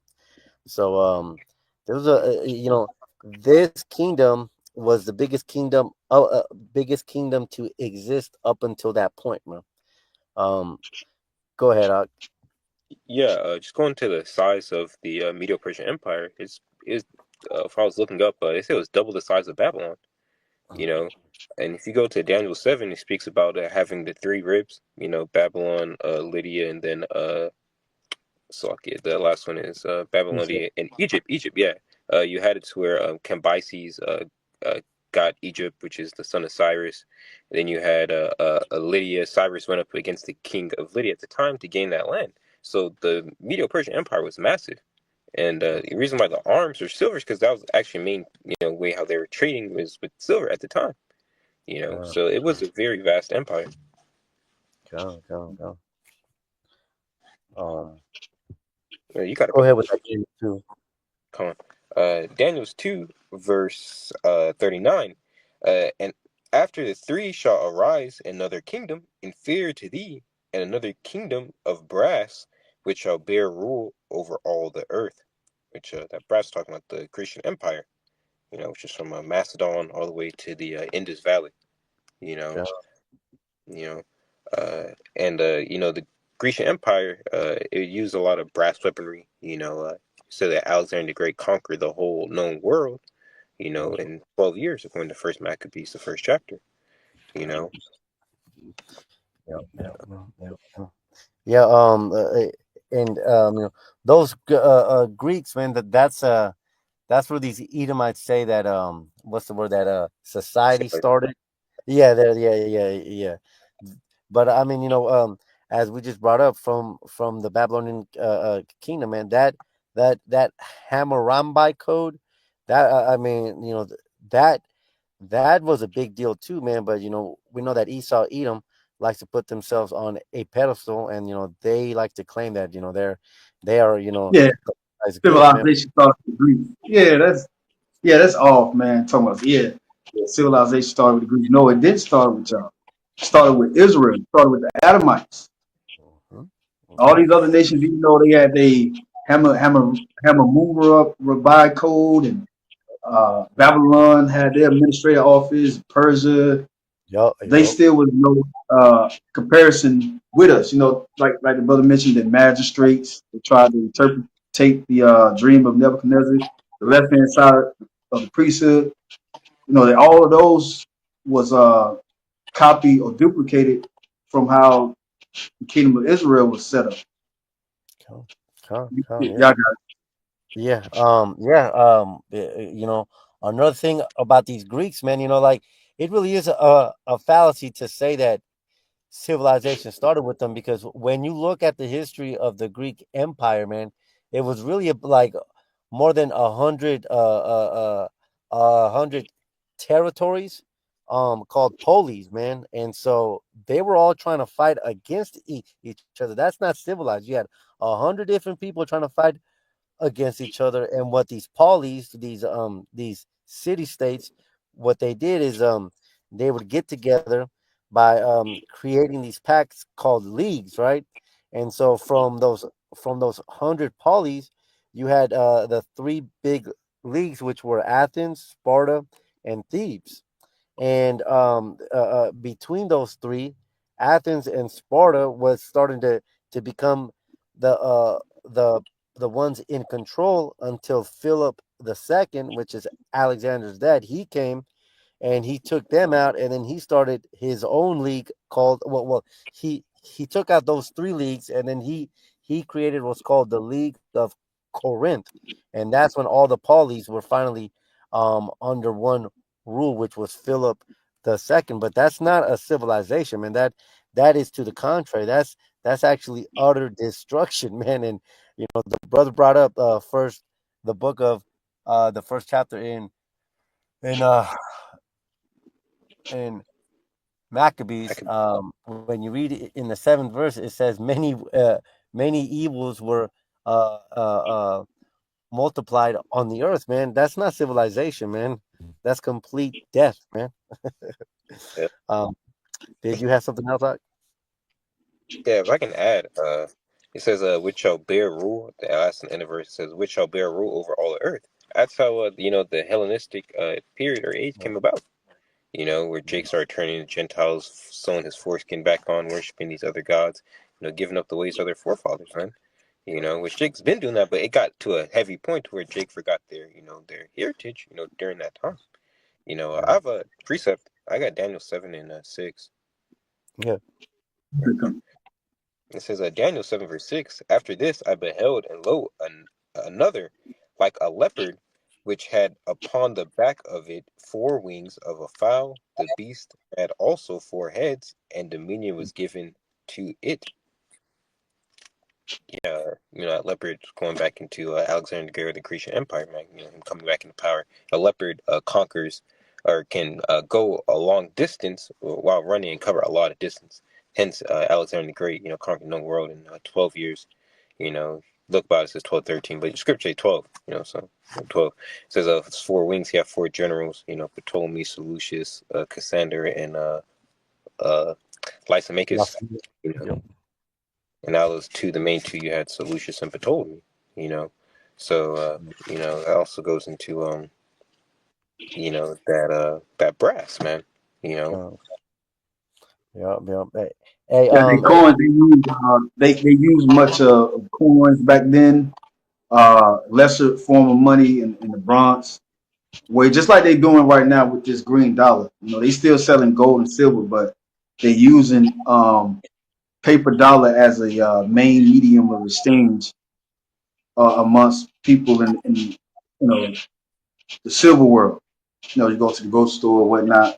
So there was this kingdom was the biggest kingdom to exist up until that point, man. Um, Go ahead. Yeah, just going to the size of the Medo-Persian Empire is if I was looking up, they say it was double the size of Babylon. You know, and if you go to Daniel 7, it speaks about having the three ribs. You know, Babylon, Lydia, and then Salakia. The last one is Egypt. Babylonia and Egypt. Egypt, yeah. You had it to where Cambyses got Egypt, which is the son of Cyrus. And then you had Lydia. Cyrus went up against the king of Lydia at the time to gain that land. So the Medo-Persian Empire was massive. And the reason why the arms are silver is because that was actually main, way how they were trading was with silver at the time. Go, So it was a very vast empire. go. Um, You got it, Go brother. ahead with that game too. Come on. Daniel's 2, verse 39. And after the three shall arise another kingdom inferior to thee, and another kingdom of brass, which shall bear rule over all the earth. Which that brass talking about the Grecian Empire, which is from Macedon all the way to the Indus Valley. You know, Go, you know, and the Grecian Empire it used a lot of brass weaponry. So that Alexander the Great conquered the whole known world. In 12 years, according to First Maccabees, the first chapter. You know, yeah. Yeah. And those Greeks, man. That's where these Edomites say that what's the word, that society started. Yeah, yeah. But I mean, as we just brought up from the Babylonian kingdom, man, that Hammurabi code, that I mean, that that was a big deal too, man. But we know that Esau Edom likes to put themselves on a pedestal, and they like to claim that they are yeah, as good, man. civilization started with Greece. Yeah, that's off, man. Talking about civilization started with the Greeks. No, it didn't start with y'all. It started with Israel. It started with the Adamites. Mhm, All mhm. these other nations, even though they had the hammer mover up Rabbi code, and Babylon had their administrative office, Persia, they Yup. still was no comparison with us. Like the brother mentioned, the magistrates they tried to interpret the dream of Nebuchadnezzar, the left hand side of the priesthood. That all of those was copied or duplicated from how the kingdom of Israel was set up. Yeah. Y'all got Another thing about these Greeks, man, like, it really is a fallacy to say that civilization started with them, because when you look at the history of the Greek Empire, man, it was really like more than 100 territories called polis, man. And so they were all trying to fight against each other. That's not civilized. You had 100 different people trying to fight against each other. And what these polis, these city states, what they did is they would get together by creating these packs called leagues, right? And so from those 100 polys, you had the three big leagues, which were Athens, Sparta, and Thebes. And between those three, Athens and Sparta was starting to become the uh, the the ones in control until Philip the Second, which is Alexander's dad. He came and he took them out, and then he started his own league called he took out those three leagues, and then he created what's called the League of Corinth, and that's when all the Paulies were finally under one rule, which was Philip the Second. But that's not a civilization, man. That is to the contrary. That's actually utter destruction, man. And the brother brought up first the book of the first chapter in Maccabees. I could, When you read it in the seventh verse, it says many evils were uh, uh, uh, multiplied on the earth, man. That's not civilization, man. That's complete death, man. yeah. Um, did you have something else? Yeah, if I can add, it says, which shall bear rule. The last end of the verse says, which shall bear rule over all the earth. That's how, the Hellenistic period or age came about. Where Jake started turning the Gentiles, sewing his foreskin back on, worshiping these other gods, giving up the ways of their forefathers, man. Which Jake's been doing that, but it got to a heavy point where Jake forgot their heritage, during that time. I have a precept. I got Daniel 7 and 6. Yeah. It says, Daniel 7 verse 6, after this I beheld, and lo, another, like a leopard, which had upon the back of it 4 wings of a fowl. The beast had also 4 heads, and dominion was given to it. Yeah, that leopard going back into Alexander the Great of the Grecian Empire, man. Him coming back into power. A leopard conquers or can go a long distance while running and cover a lot of distance. Hence, Alexander the Great, conquered the known world in 12 years. You know, look about it says 12, 13, but scripture say 12. So 12. It says it's 4 wings. He had 4 generals. Ptolemy, Seleucus, Cassander, and Lysimachus. Las- You know, Yep. and out of those two, the main two, you had Seleucus and Ptolemy. So that also goes into that brass, man. You know, Uh, yep. Yep. Hey, Yeah, they coins they use much of coins back then. Lesser form of money in the Bronx, where just like they doing right now with this green dollar. They still selling gold and silver, but they using paper dollar as a main medium of exchange amongst people in the silver world. You go to the grocery store or whatnot.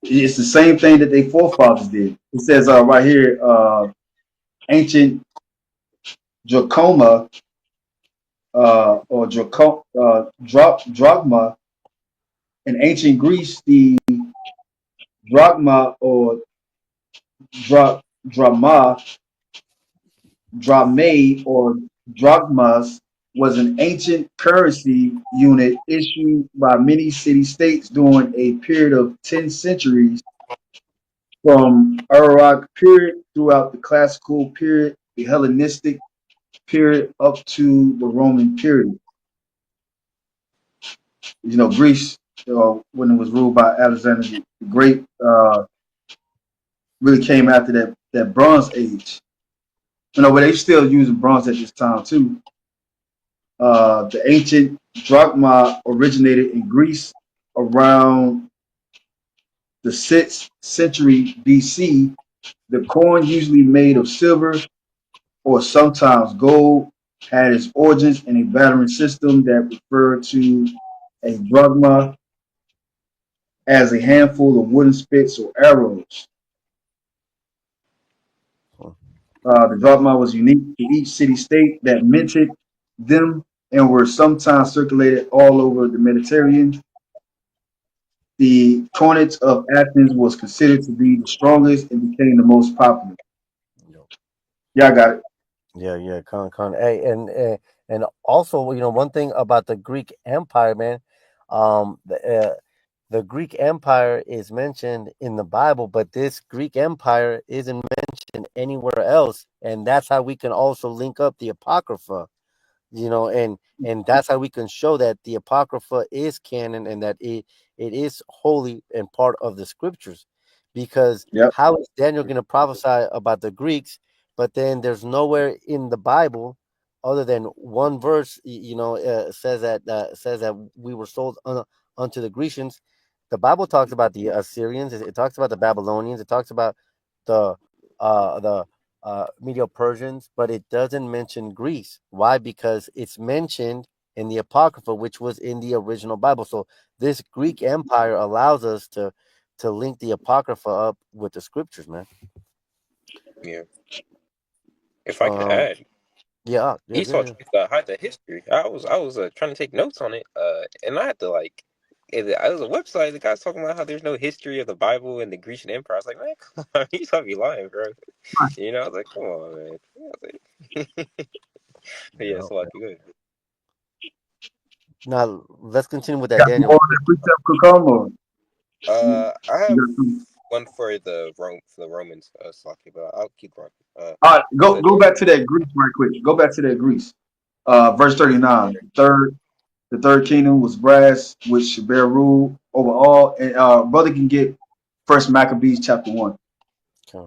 It's the same thing that their forefathers did. It says right here, ancient drachma or drachma. In ancient Greece, the drachma or drama, drachmae or drachmas was an ancient currency unit issued by many city states during a period of 10 centuries from Urartic period throughout the classical period, the Hellenistic period up to the Roman period. Greece, when it was ruled by Alexander the Great, really came after that Bronze Age. But they still using bronze at this time too. The ancient drachma originated in Greece around the 6th century BC. The coin, usually made of silver or sometimes gold, had its origins in a battering system that referred to a drachma as a handful of wooden spits or arrows. The drachma was unique to each city-state that minted them and were sometimes circulated all over the Mediterranean. The coinage of Athens was considered to be the strongest and became the most popular. Yep. Yeah, I got it. Yeah, yeah, con. Hey, and also, one thing about the Greek Empire, man, the the Greek Empire is mentioned in the Bible, but this Greek Empire isn't mentioned anywhere else, and that's how we can also link up the Apocrypha, and that's how we can show that the Apocrypha is canon and that it is holy and part of the scriptures. Because Yep. how is Daniel going to prophesy about the Greeks, but then there's nowhere in the Bible other than one verse, says that we were sold unto the Grecians. The Bible talks about the Assyrians, it talks about the Babylonians, it talks about the the Medo Persians, but it doesn't mention Greece. Why? Because it's mentioned in the Apocrypha, which was in the original Bible. So this Greek Empire allows us to link the Apocrypha up with the scriptures, man. Yeah. If I could Um, add, yeah, yeah, Esau yeah, tried to hide the history. I was trying to take notes on it, and I had to like. I was a website. The guy's talking about how there's no history of the Bible and the Grecian Empire. I was like, man, come on, he's gotta be lying, bro. You know, I was like, come on, man. I was like, yeah, yeah. it's like good. Now let's continue with that Got some Daniel. more on that precept could come, or you I have got some? one for the Romans, Slocky, but I'll keep going. All right, go The go back to that Greece right quick. Go back to that Greece. Verse 39. The third kingdom was brass, which should bear rule over all. And brother can get First Maccabees chapter 1. Okay.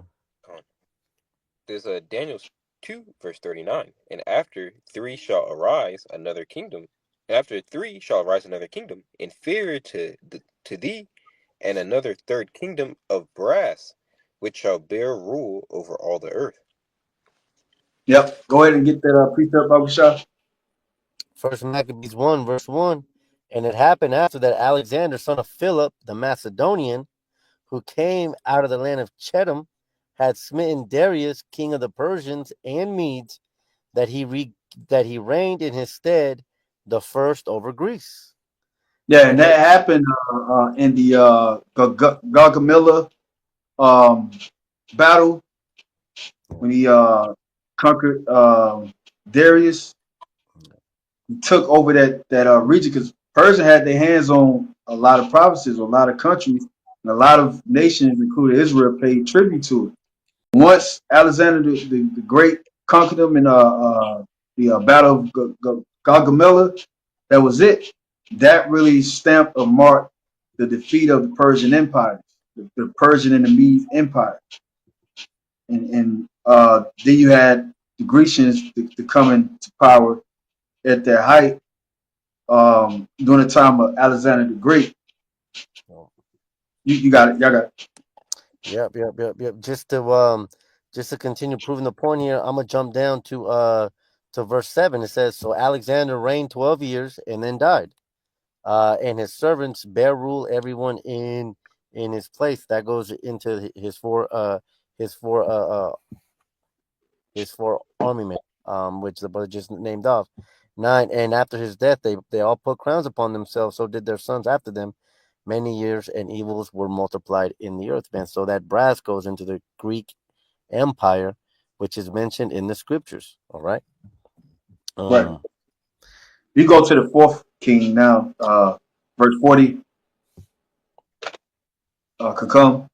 There's Daniel 2 verse 39, and after three shall arise another kingdom. And after three shall arise another kingdom inferior to thee, and another third kingdom of brass, which shall bear rule over all the earth. Yep. Go ahead and get that precept, Baba Shah. First Maccabees 1, verse 1. And it happened after that Alexander, son of Philip the Macedonian, who came out of the land of Chedum, had smitten Darius, king of the Persians and Medes, that he reigned in his stead the first over Greece. Yeah, and And that happened in the Gargamella um, battle when he conquered Darius. He took over that region because Persia had their hands on a lot of provinces, a lot of countries, and a lot of nations, including Israel, paid tribute to it. Once Alexander the Great conquered them in the Battle of Gargamella, that was it. That really stamped or marked the defeat of the Persian Empire, the Persian and the Mede Empire. And then you had the Grecians to come into power at their height during the time of Alexander the Great. You got it. Y'all got it. yep. Just to continue proving the point here, I'm gonna jump down to verse 7. It says, so Alexander reigned 12 years and then died. And his servants bear rule everyone in his place. That goes into his four army men, which the brother just named off. 9. And after his death, they all put crowns upon themselves. So did their sons after them. Many years and evils were multiplied in the earth, man. So that brass goes into the Greek Empire, which is mentioned in the scriptures. All right. Right. Um. You go to the fourth king now, verse 40. Could come.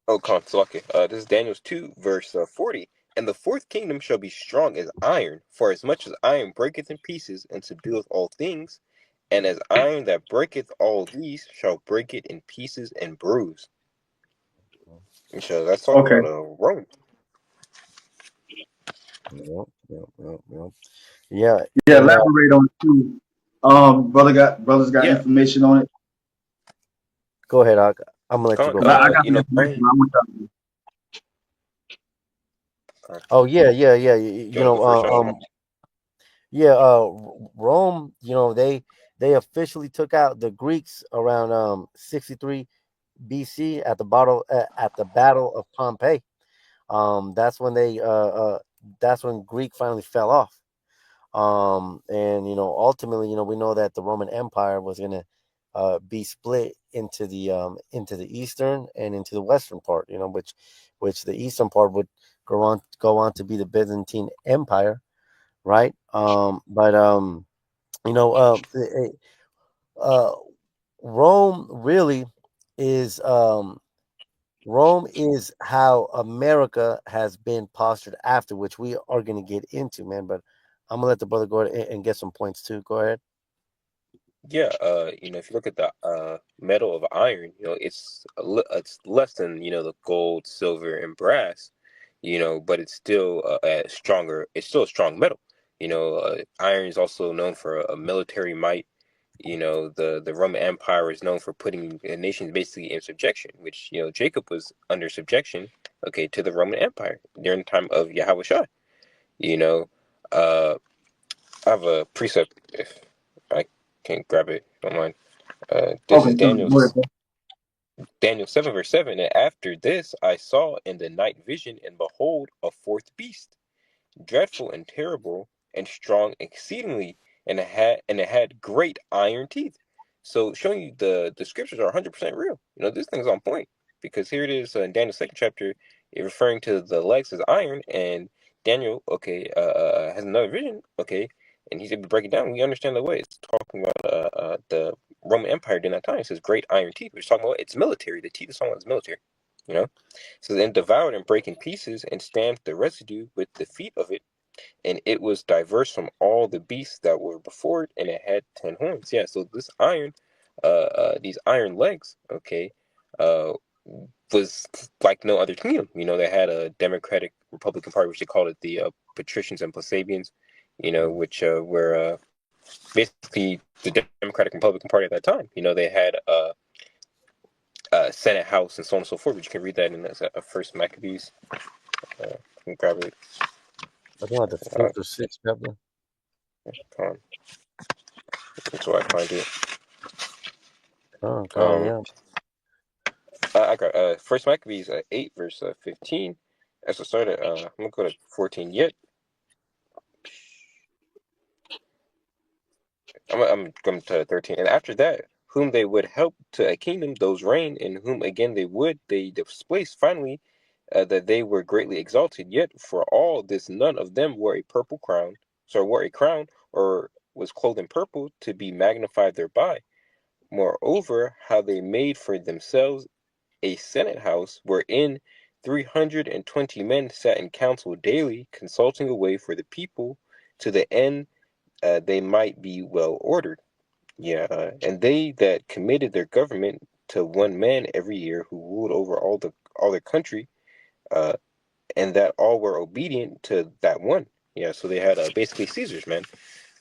Oh, Slocky. This is Daniel's 2 verse 40. And the fourth kingdom shall be strong as iron, for as much as iron breaketh in pieces and subdueth all things, and as iron that breaketh all these shall break it in pieces and bruise. And so that's talking Okay. about Rome. Yep. Yeah. Yeah, And elaborate on it too. Brothers got Yeah, information on it. go ahead. I'm gonna let you go But first. I got the information. Rome. I want y'all Oh yeah. You want to go first, Joshua? Yeah. Rome. They officially took out the Greeks around 63 BC at the Battle of Pompeii. That's when that's when Greek finally fell off. And ultimately, we know that the Roman Empire was gonna be split into the eastern and into the western part. Which the eastern part would go on to be the Byzantine Empire, right? But you know, uh, uh, Rome really is Rome is how America has been postured after, which we are going to get into, man. But I'm gonna let the brother go ahead and get some points too. Go ahead. Yeah, if you look at the metal of iron, it's less than the gold, silver, and brass, but it's still a stronger. It's still a strong metal. Iron is also known for a military might. The Roman Empire is known for putting nations basically in subjection, which Jacob was under subjection, okay, to the Roman Empire during the time of Yahushua. You know, uh, I have a precept if I can grab it. Don't mind. This Okay, is go ahead, bro. Daniel 7 verse 7. And after this I saw in the night vision, and behold, a fourth beast, dreadful and terrible and strong exceedingly, and it had great iron teeth. So showing you the scriptures are 100% real. This thing's on point, because here it is in Daniel's second chapter, referring to the legs as iron, and Daniel, okay, has another vision, okay, and he's able to break it down. We understand the way it's talking about the Roman Empire during that time. It says great iron teeth, which is talking about its military. The teeth is talking about its military. So then devoured and break in pieces, and stamped the residue with the feet of it, and it was diverse from all the beasts that were before it, and it had 10 horns. Yeah, so this iron, these iron legs, okay, uh, was like no other kingdom. They had a Democratic Republican Party, which they called it the Patricians and Plebeians, which were basically the Democratic Republican Party at that time. They had Senate, House, and so on and so forth. But you can read that in First Maccabees. You can grab it. I think like the Uh, fifth or sixth chapter. come on, until I find it. Oh, Um, yeah. I got First Maccabees 8 verse 15. As I started, I'm gonna go to 14 yet. I'm going to 13. And after that, whom they would help to a kingdom, those reign, and whom again they displaced finally, that they were greatly exalted. Yet for all this, none of them wore a purple crown, wore a crown, or was clothed in purple, to be magnified thereby. Moreover, how they made for themselves a senate house, wherein 320 men sat in council daily, consulting a way for the people, to the end they might be well ordered. Yeah, and they that committed their government to one man every year, who ruled over all their country, uh, and that all were obedient to that one. Yeah, so they had basically Caesars, man.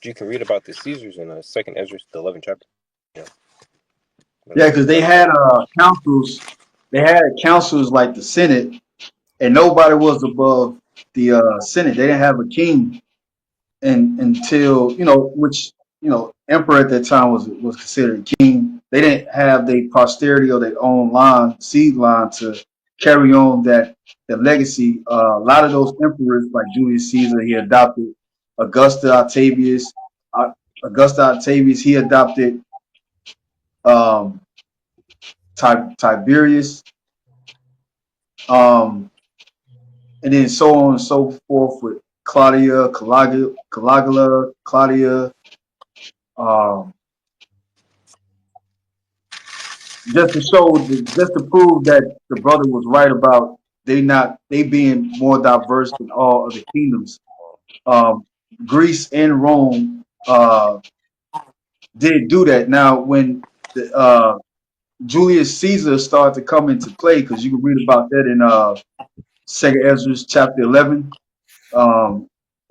You can read about the Caesars in Second Ezra, the 11th chapter. Yeah, Yeah, because they had councils. They had councils like the Senate, and nobody was above the Senate. They didn't have a king, and until which emperor at that time was considered king. They didn't have their posterity or their own line, seed line, to carry on that legacy. A lot of those emperors, like Julius Caesar, he adopted Augusta Octavius. Augusta Octavius, he adopted um, Tiberius, um, and then so on and so forth with Caligula, Claudia. Um, just to prove that the brother was right about they being more diverse than all other kingdoms. Um, Greece and Rome did do that. Now, when Julius Caesar started to come into play, because you can read about that in Second Ezra chapter 11,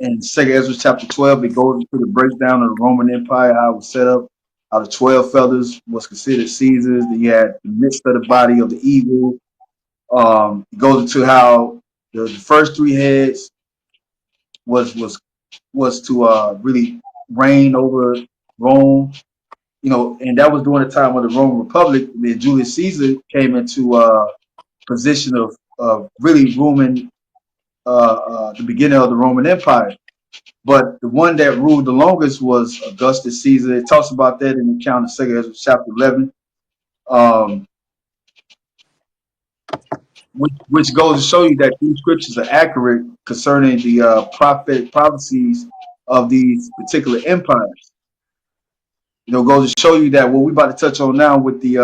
in Second Ezra chapter 12, it goes into the breakdown of the Roman Empire, how it was set up. How the 12 feathers was considered Caesars. Then you had the midst of the body of the eagle. It goes into how the first three heads was was was to really reign over Rome. And that was during the time of the Roman Republic. Then Julius Caesar came into position of really ruling the beginning of the Roman Empire. But the one that ruled the longest was Augustus Caesar. It talks about that in the account of Second Ezra chapter 11, um, which goes to show you that these scriptures are accurate concerning the prophetic prophecies of these particular empires. goes to show you that what we about to touch on now with the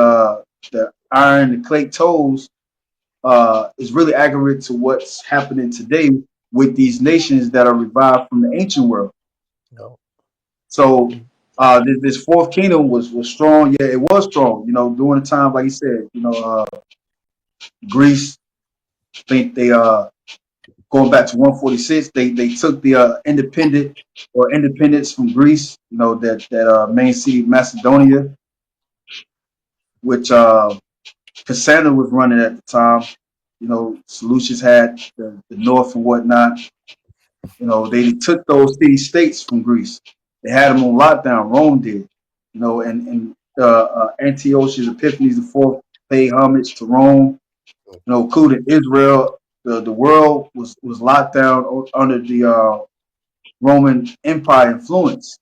iron, the clay toes, is really accurate to what's happening today with these nations that are revived from the ancient world. No. So this fourth kingdom was strong. Yeah, it was strong. During the time, like you said, Greece. I think they going back to 146. They took the independence from Greece. That main city Macedonia, which Cassandra was running at the time. Seleucus had the north and whatnot. They took those city states from Greece. They had them on lockdown. Rome did. Antiochus Epiphanes the fourth paid homage to Rome. Including Israel. The world was locked down under the Roman Empire influence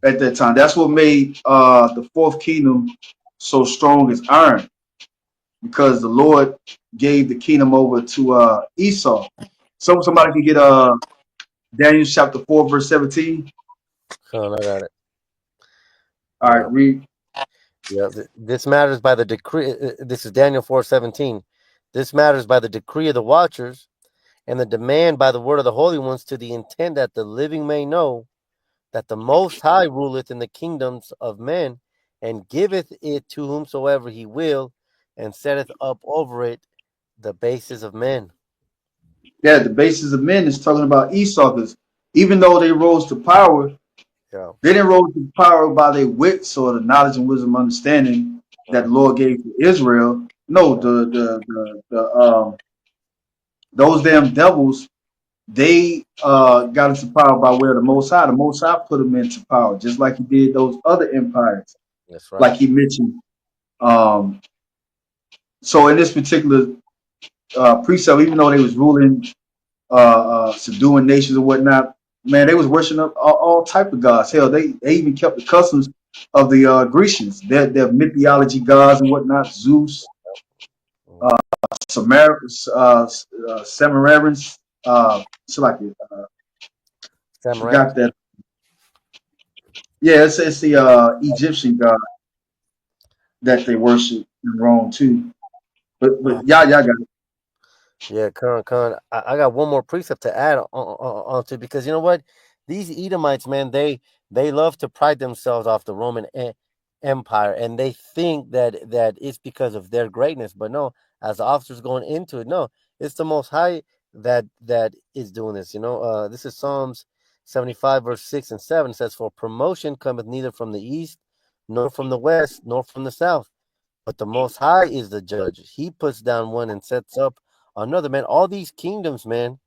at that time. That's what made the fourth kingdom so strong as iron, because the Lord gave the kingdom over to Esau. So somebody can get Daniel chapter 4 verse 17. Son, I got it. All Yeah. right, read. Yeah. This matters by the decree. This is Daniel 4:17. This matters by the decree of the watchers and the demand by the word of the holy ones, to the intent that the living may know that the Most High ruleth in the kingdoms of men, and giveth it to whomsoever he will, and setteth up over it the bases of men. Yeah, the basis of men is talking about Esau, because even though they rose to power, Yeah. they didn't rise to power by their wits or the knowledge and wisdom understanding that the Lord gave to Israel. No, those damn devils, they got into power by way of the Most High. The Most High put them into power, just like he did those other empires, That's right. like he mentioned. Um, so in this particular precept, even though they was ruling, subduing nations and whatnot, man, they was worshiping all type of gods. Hell, they even kept the customs of the Grecians, their mythology gods and whatnot. Zeus, Samaritans, so like Samaritans. forgot that. Yeah, it's the Egyptian god that they worship in Rome too. But y'all got it. Yeah, Con. I got one more precept to add on to, because you know what? These Edomites, man, they love to pride themselves off the Roman Empire, and they think that it's because of their greatness. But no, as the officers going into it, no, it's the Most High that is doing this. This is Psalms 75 verse 6 and 7. It says, "For promotion cometh neither from the east, nor from the west, nor from the south. But the Most High is the judge. He puts down one and sets up another." Man, all these kingdoms, man,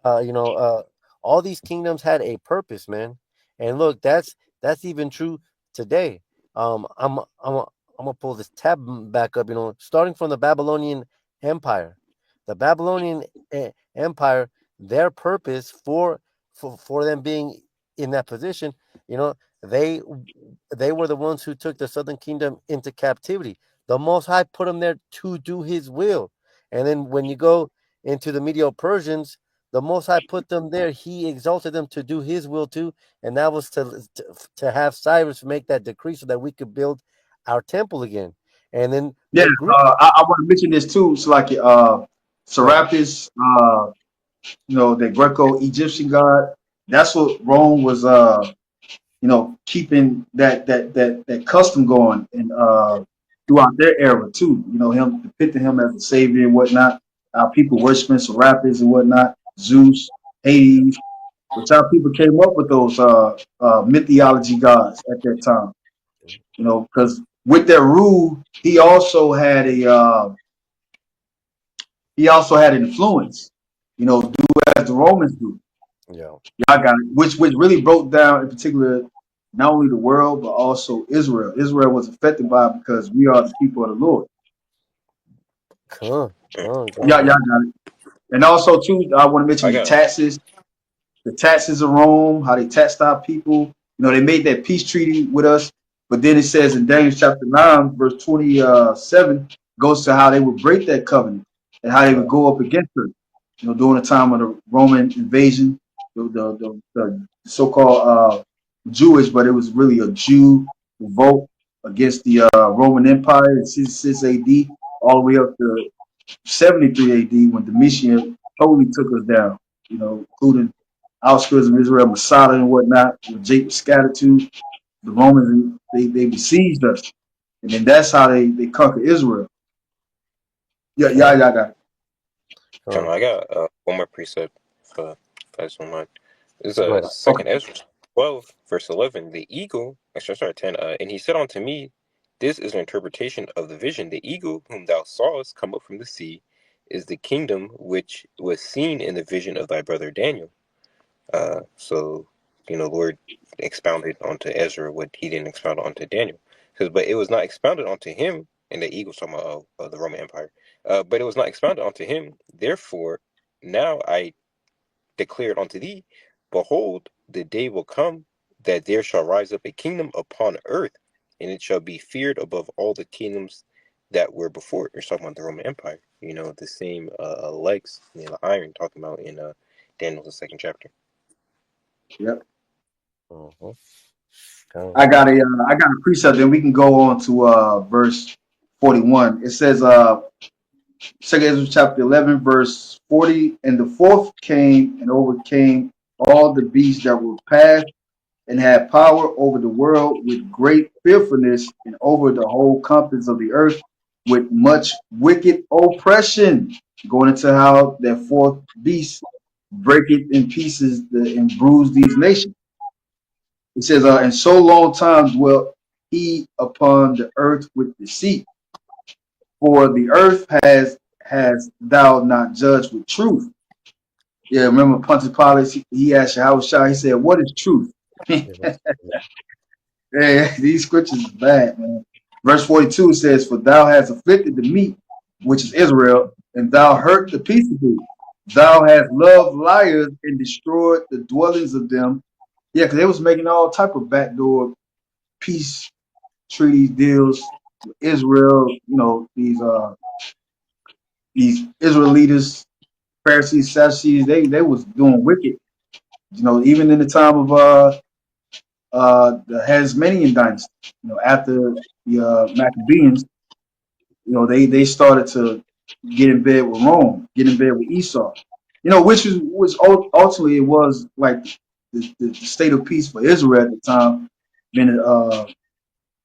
uh, you know, uh, all these kingdoms had a purpose, man. And look, that's even true today. I'm gonna pull this tab back up. Starting from the Babylonian Empire, the Babylonian Empire, their purpose for them being in that position, you know, they they were the ones who took the Southern Kingdom into captivity. The Most High put them there to do His will. And then when you go into the Medo Persians, the Most High put them there. He exalted them to do His will too, and that was to have Cyrus make that decree so that we could build our temple again. And then Yeah, the Greek, I want to mention this too. So like go ahead. Serapis, the Greco-Egyptian god. That's what Rome was keeping that custom going and throughout their era too. Him depicting him as a savior and whatnot. Our people worshiping Serapis and whatnot, Zeus, Hades, which our people came up with those mythology gods at that time. Because with their rule, he also had an influence. Do as the Romans do. Yeah, Y'all got it. Which really broke down in particular not only the world but also Israel. Israel was affected by it because we are the people of the Lord. come Y'all man. got it. And also too, I want to mention I got the taxes of Rome, how they taxed our people. They made that peace treaty with us, but then it says in Daniel chapter 9, verse 27, goes to how they would break that covenant and how they would Right. go up against her. During the time of the Roman invasion, the so-called Jewish, but it was really a Jew revolt against the Roman Empire since AD all the way up to 73 AD when Domitian totally took us down, including outskirts of Israel, Masada and whatnot, where Jake was scattered to. The Romans, they besieged us. And then that's how they conquered Israel. Yeah, got it. I got one more precept for that's on mine. This is Go ahead. Okay. Second Ezra 12, verse 11. The eagle, actually, sorry, 10. And he said unto me, this is an interpretation of the vision. The eagle whom thou sawest come up from the sea is the kingdom which was seen in the vision of thy brother Daniel. So, Lord expounded onto Ezra what he didn't expound onto Daniel. But it was not expounded onto him, and the eagle's talking about the Roman Empire. But it was not expounded onto him. Therefore, now I declared unto thee, behold, the day will come that there shall rise up a kingdom upon earth, and it shall be feared above all the kingdoms that were before it. You're talking about the Roman Empire. The same legs, iron, talking about in Daniel's second chapter. Yep. Mhm. I got a precept. Then we can go on to verse 41. It says, Second Ezra chapter 11, verse 40. And the fourth came and overcame all the beasts that were past and had power over the world with great fearfulness and over the whole compass of the earth with much wicked oppression. Going into how that fourth beast break it in pieces and bruise these nations. It says, and so long time dwelt he upon the earth with deceit. For the earth has thou not judged with truth. Yeah, remember Pontius Pilate, he asked Yahushua, he said, what is truth? Yeah, these scriptures is bad, man. Verse 42 says, for thou hast afflicted the meek, which is Israel, and thou hurt the peaceable. Thou hast loved liars and destroyed the dwellings of them. Yeah, because they was making all type of backdoor peace treaties, deals with Israel, these Israel leaders, Pharisees, Sadducees, they was doing wicked. Even in the time of the Hasmonean dynasty, after the Maccabees, they started to get in bed with Rome, get in bed with Esau, which ultimately it was like the state of peace for Israel at the time, being an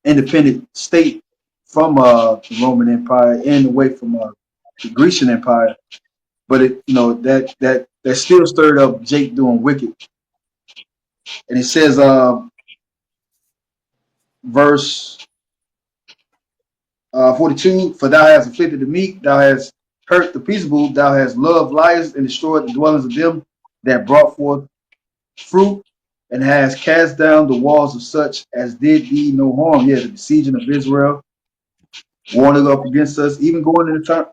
independent state from the Roman Empire and away from the Grecian Empire. But that still stirred up Jake doing wicked. And it says, verse 42, for thou hast afflicted the meek, thou hast hurt the peaceable, thou hast loved liars and destroyed the dwellings of them that brought forth fruit, and has cast down the walls of such as did thee no harm. Yeah, the besieging of Israel, warning up against us, even going into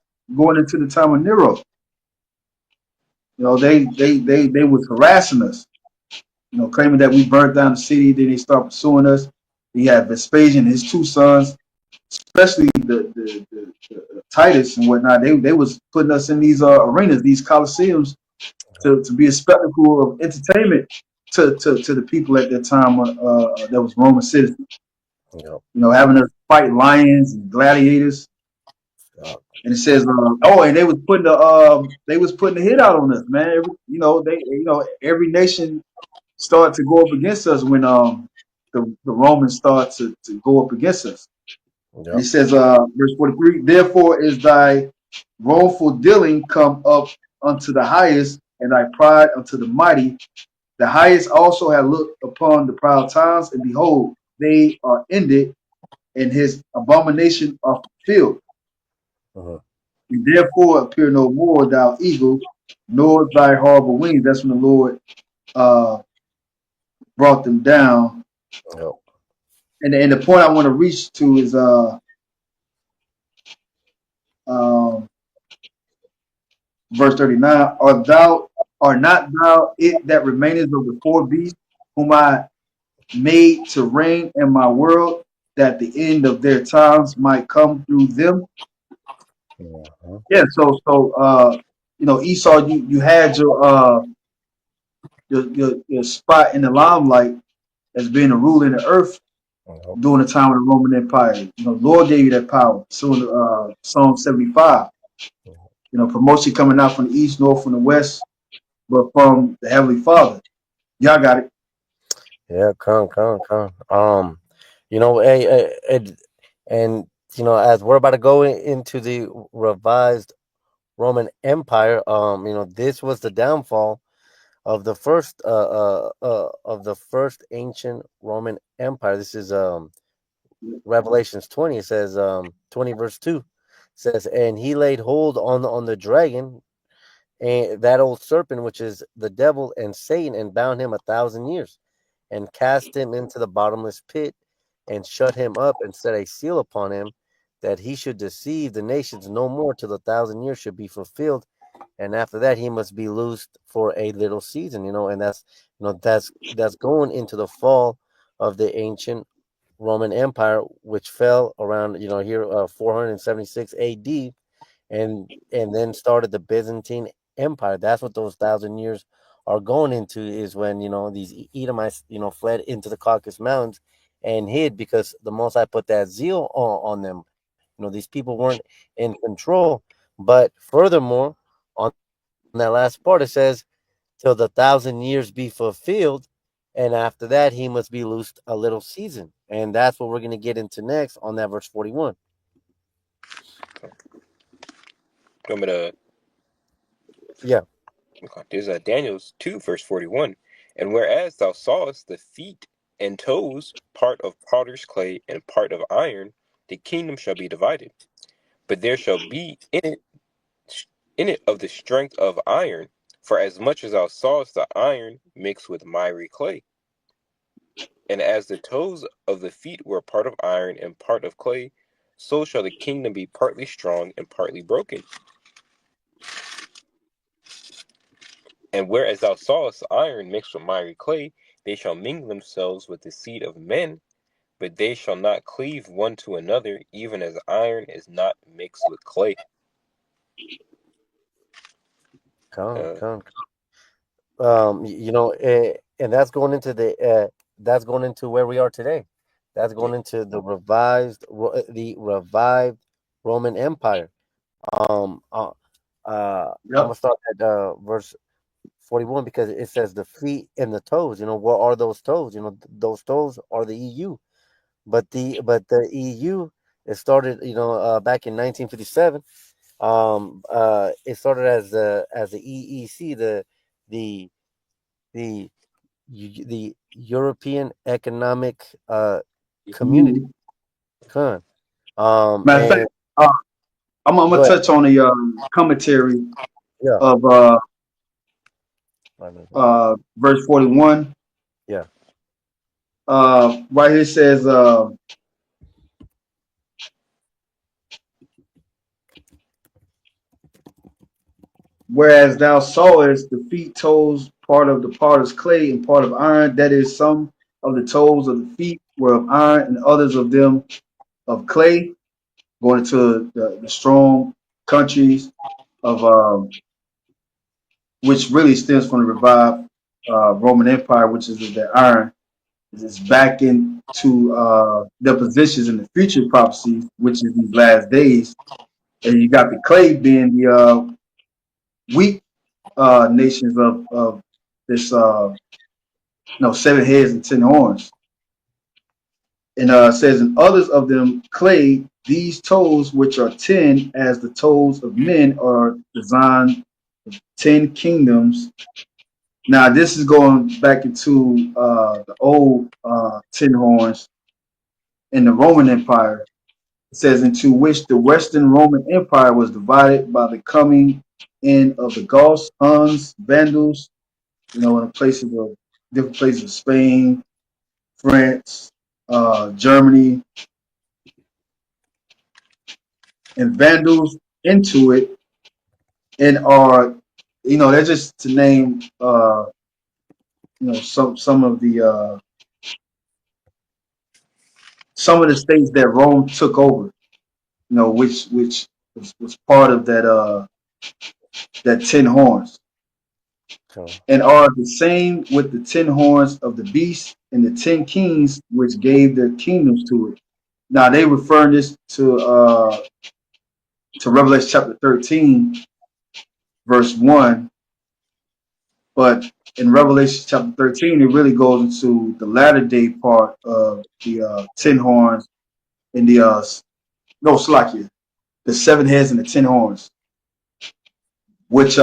the time of Nero. They was harassing us, claiming that we burnt down the city. Then they start pursuing us. We had Vespasian and his two sons, especially the Titus and whatnot. They was putting us in these arenas, these coliseums, to be a spectacle of entertainment to the people at that time that was Roman citizens. Yep. Having us fight lions and gladiators. Yep. And it says, and they was putting the hit out on us, man. Every nation started to go up against us when the Romans started to go up against us. Yep. And it says, verse 43, therefore is thy wrongful dealing come up unto the highest, and thy pride unto the mighty. The highest also have looked upon the proud times, and behold, they are ended, and his abomination are fulfilled. Uh-huh. And therefore appear no more, thou eagle, nor thy horrible wings. That's when the Lord brought them down. Yep. And the point I want to reach to is verse 39. Are not thou it that remaineth of the four beasts, whom I made to reign in my world, that the end of their times might come through them? Uh-huh. Yeah, so Esau, you had your spot in the limelight as being a ruler in the earth Mhm. during the time of the Roman Empire. You know, Lord gave you that power. So Psalm 75, you know, promotion coming out from the east, north, from the west, but from the Heavenly Father. Y'all got it. Yeah, come. And as we're about to go into the revised Roman Empire, this was the downfall of the first ancient Roman Empire. This is Revelations 20. It says 20 verse 2 says, and he laid hold on the dragon, and that old serpent, which is the devil and Satan, and bound him 1,000 years, and cast him into the bottomless pit, and shut him up, and set a seal upon him, that he should deceive the nations no more till the 1,000 years should be fulfilled. And after that, he must be loosed for a little season. And that's going into the fall of the ancient Roman Empire, which fell around here 476 A.D. and then started the Byzantine Empire. That's what those 1,000 years are going into, is when these Edomites fled into the Caucasus Mountains and hid, because the Most High put that zeal on them. These people weren't in control. But furthermore, on that last part, it says, till the 1,000 years be fulfilled, and after that he must be loosed a little season. And that's what we're going to get into next on that verse 41. I'm gonna Yeah. okay, there's Daniel's 2 verse 41. And whereas thou sawest the feet and toes, part of potter's clay and part of iron, the kingdom shall be divided. But there shall be in it of the strength of iron, for as much as thou sawest the iron mixed with miry clay. And as the toes of the feet were part of iron and part of clay, so shall the kingdom be partly strong and partly broken. And whereas thou sawest iron mixed with miry clay, they shall mingle themselves with the seed of men, but they shall not cleave one to another, even as iron is not mixed with clay. Come, Uh, come. And that's going into where we are today. That's yeah, going into the revived Roman Empire. Um, uh, I'm gonna Yep. start at verse 41, because it says the feet and the toes. What are those toes? Those toes are the EU. But the EU, it started back in 1957. It started as the EEC, the the the European Economic Community. Mhm. Huh. Matter of fact, And uh, I'm go gonna ahead. touch on the commentary Yeah. of verse 41. Yeah. Right here it says, whereas thou sawest the feet, toes, part of the potter's clay and part of iron, that is, some of the toes of the feet were of iron and others of them of clay, going into the strong countries of which really stems from the revived Roman Empire, which is the iron. Is back into their positions in the future prophecies, which is these last days. And you got the clay being the weak nations of this, 7 heads and 10 horns. And says, and others of them clay, these toes, which are 10, as the toes of men, are designed 10 kingdoms. Now, this is going back into the old 10 horns in the Roman Empire. It says, into which the Western Roman Empire was divided by the coming in of the Goths, Huns, Vandals, in places of different places of Spain, France, Germany, and Vandals into it, and are, that's just to name, some of the states that Rome took over, which was part of that 10 horns. Okay. and are the same with the 10 horns of the beast and the 10 kings which gave their kingdoms to it. Now they refer this to Revelation chapter 13, verse 1, but in Revelation chapter 13, it really goes into the latter day part of the 10 horns and the no Slakia, the 7 heads and the 10 horns, which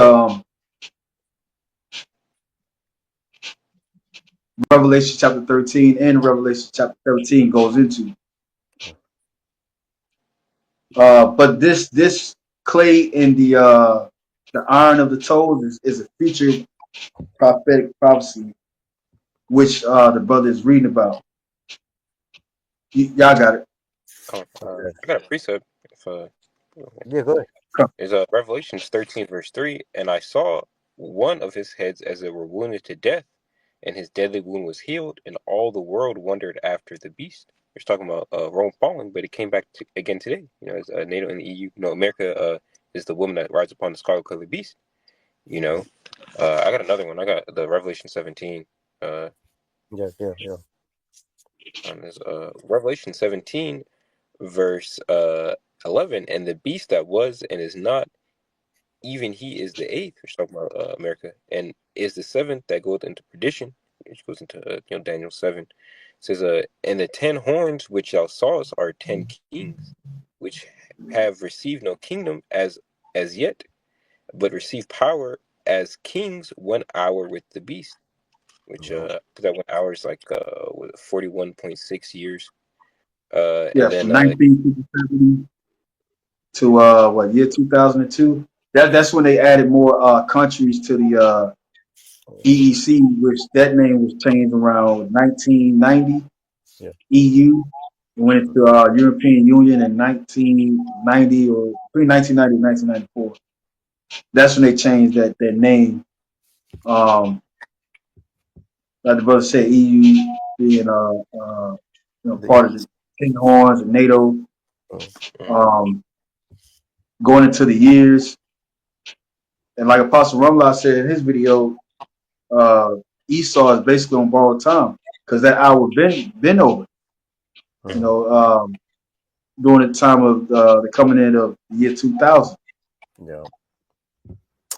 Revelation chapter 13 and Revelation chapter 17 goes into. But this clay in the iron of the toes is a future prophetic prophecy, which the brother is reading about. Y'all got it. Okay. I got a precept. If Yeah, go ahead. is Revelations 13 verse 3, and I saw one of his heads as it were wounded to death, and his deadly wound was healed, and all the world wondered after the beast. It's talking about Rome falling, but it came back again today. As NATO and the EU. America is the woman that rides upon the scarlet colored beast. I got another one. I got the Revelation 17. Uh, Yeah, yeah, yeah. on this Revelation 17 verse 11, and the beast that was and is not, even he is the eighth, which talking about America, and is the seventh that goeth into perdition, which goes into Daniel 7. It says, and the 10 horns which thou sawest are 10 kings, which have received no kingdom as yet, but receive power as kings 1 hour with the beast. Which No. that 1 hour is like 41.6 years. Yeah, And then from 1957 to year 2002. That's when they added more countries to the EEC, which that name was changed around 1990. Yeah. EU went to European Union in 1990 or between 1990 and 1994. That's when they changed that name. Like the brother said, EU being The part of the East. 10 horns and NATO. Oh, mhm. Um, going into the years, and like Apostle Rumla said in his video, uh, Esau is basically on borrowed time because that hour been over. You oh, know, during the time of the coming in of the year 2000. yeah,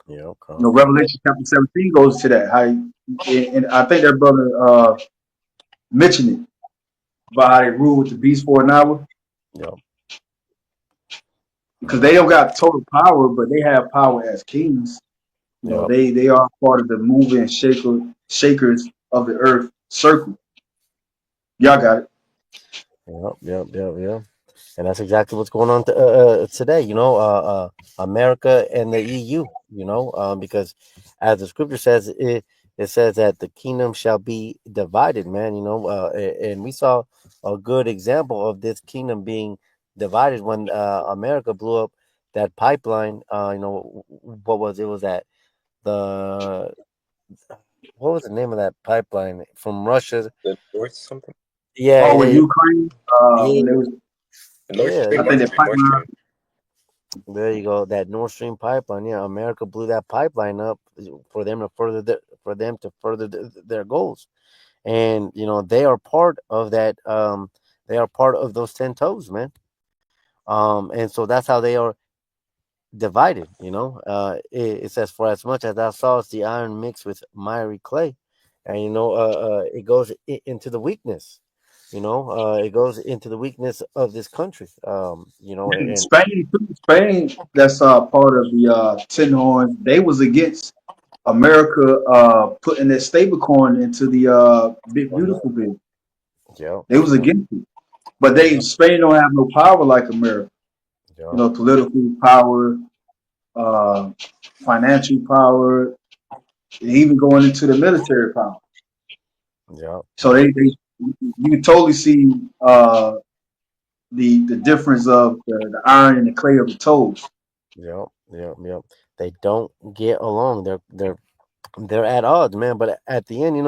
yeah, okay. Revelation chapter 17 goes to that. And I think that brother mentioned it about how they rule with the beast for an hour Yeah, because they don't got total power, but they have power as kings. yeah, They are part of the moving and shakers of the earth circle. Y'all got it. yeah, yeah, yeah, yeah. And that's exactly what's going on today. America and the EU. Because as the scripture says, it says that the kingdom shall be divided, man. And we saw a good example of this kingdom being divided when America blew up that pipeline. What was it? Was that the what was the name of that pipeline from Russia? The North something, Yeah, Oh, with yeah, Ukraine, yeah, when they was, the Nord yeah. Stream, I think the Nord pipeline. Stream. There you go. That Nord Stream pipeline. Yeah, America blew that pipeline up for them to further their goals, and they are part of that. They are part of those 10 toes, man. And so that's how they are divided. It says, "For as much as thou sawest the iron mixed with miry clay," and it goes into the weakness. It goes into the weakness of this country. And Spain, Spain, that's part of the 10 horns. They was against America putting their stable coin into the big oh, beautiful bill. yeah, They was yeah, against it, but yeah, Spain don't have no power like America. yeah, Political power, uh, financial power, and even going into the military power. yeah, So you can totally see the difference of the iron and the clay of the toes. yeah, yeah, yeah. They don't get along. They're at odds, man. But at the end,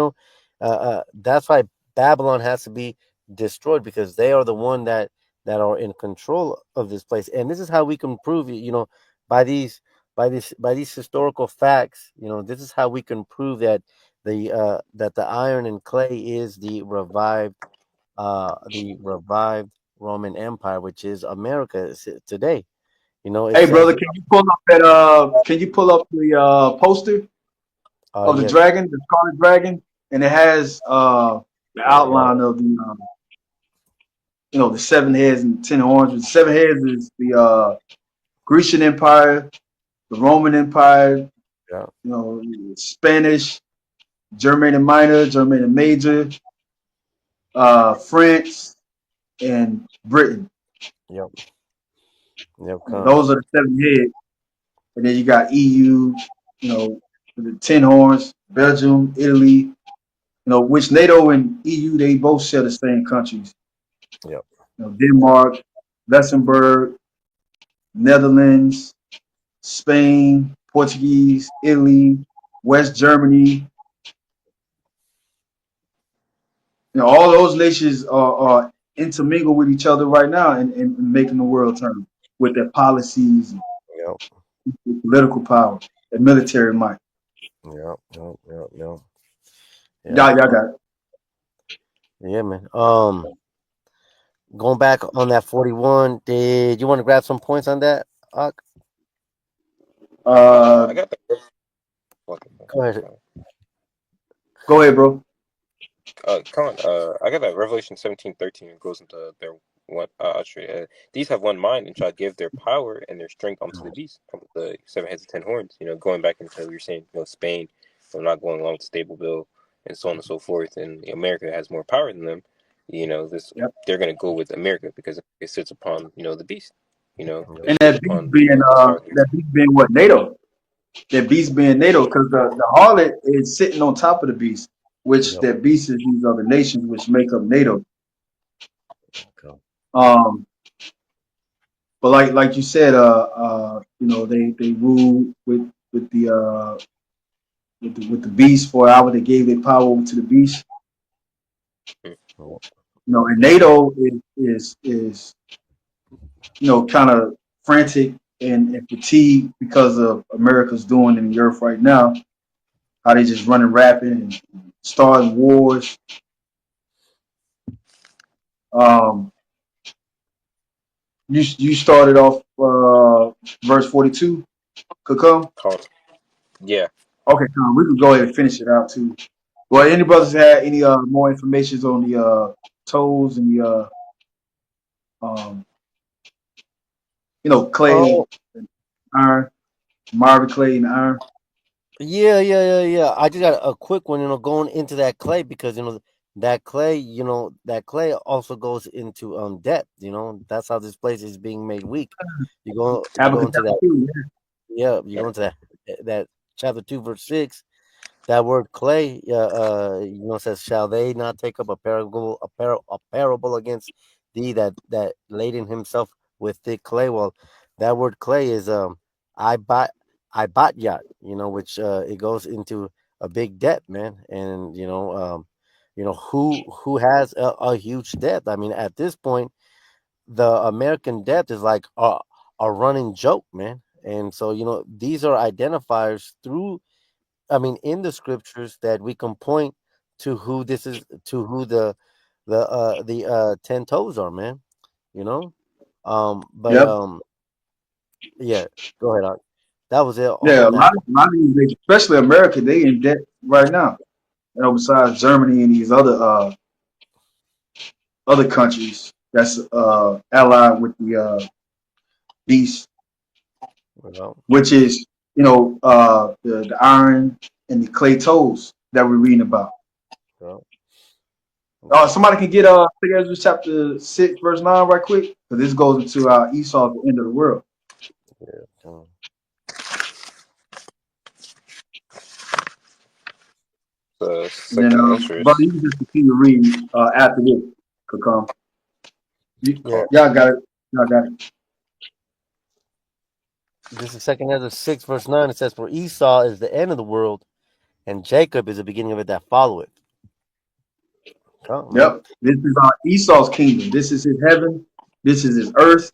that's why Babylon has to be destroyed because they are the one that are in control of this place. And this is how we can prove it, by these by these historical facts, this is how we can prove that the iron and clay is the revived Roman Empire, which is America today. It Hey, brother, says, can you pull up that? Can you pull up the poster of the yes, dragon, the scarlet dragon, and it has the yeah, outline of the the 7 heads and 10 horns. The 7 heads is the Grecian Empire, the Roman Empire, yeah, Spanish, Germanic Minor, Germanic Major, France, and Britain. yep, yep, Those are the 7 heads. And then you got EU, the 10 horns, Belgium, Italy, which NATO and EU, they both share the same countries. yep, Denmark, Luxembourg, Netherlands, Spain, Portuguese, Italy, West Germany. All those nations are intermingled with each other right now and making the world turn with their policies, yep, and political power, and military might. yep, yep, yep, yep, yep. Y'all got it. Yeah, man. Going back on that 41, did you want to grab some points on that? Uh, I got the. Go ahead. Go ahead, bro. Colin, I got that Revelation 17:13 goes into their one. These have one mind and shall give their power and their strength unto the beast, the 7 heads and 10 horns. Going back into what you're saying, Spain, not going along with the stable bill and so on and so forth, and America has more power than them. This Yep. they're going to go with America because it sits upon the beast. It And sits upon that beast being what, NATO? That beast being NATO, because the harlot is sitting on top of the beast, which Yep. that beast is these other nations which make up NATO. Okay. But like you said, they rule with the with the beast for hour. They gave their power over to the beast. Oh, And NATO is kind of frantic and fatigued because of America's doing in the earth right now. How they just running rapid and starting wars. You started off verse 42. Could come. called yeah. Okay, Tom, we could go ahead and finish it out too. Well, any brothers had any more information on the toes and the clay, oh, iron, Marvin clay and iron? yeah. I just got a quick one, going into that clay because that clay also goes into depth. That's how this place is being made weak. You go Habakkuk into chapter that. 2. Yeah, you go into that chapter 2 verse 6. That word clay, says, "Shall they not take up a parable against thee that laden himself with thick clay?" Well, that word clay is I bought yacht, which it goes into a big debt, man, and who has a huge debt. I mean, at this point, the American debt is like a running joke, man, and so these are identifiers in the scriptures that we can point to who this is, to who the 10 toes are, man. You know, but Yep. yeah. Go ahead, Art. That was it Yeah, on that. a lot of these nations, especially America, they in debt right now. Besides Germany and these other countries that's allied with the beast, Well, which is the iron and the clay toes that we're reading about. well, okay. Somebody can get Ezra chapter 6 verse 9 right quick, because this goes into Esau, the end of the world. Yeah. The And then, second brother, interest you can just continue reading after this. Could come. Yeah. Y'all got it. Y'all got it. This is Second Ezra 6 verse 9. It says, "For Esau is the end of the world, and Jacob is the beginning of it that followeth." Come, man. Yep. This is Esau's kingdom. This is his heaven. This is his earth.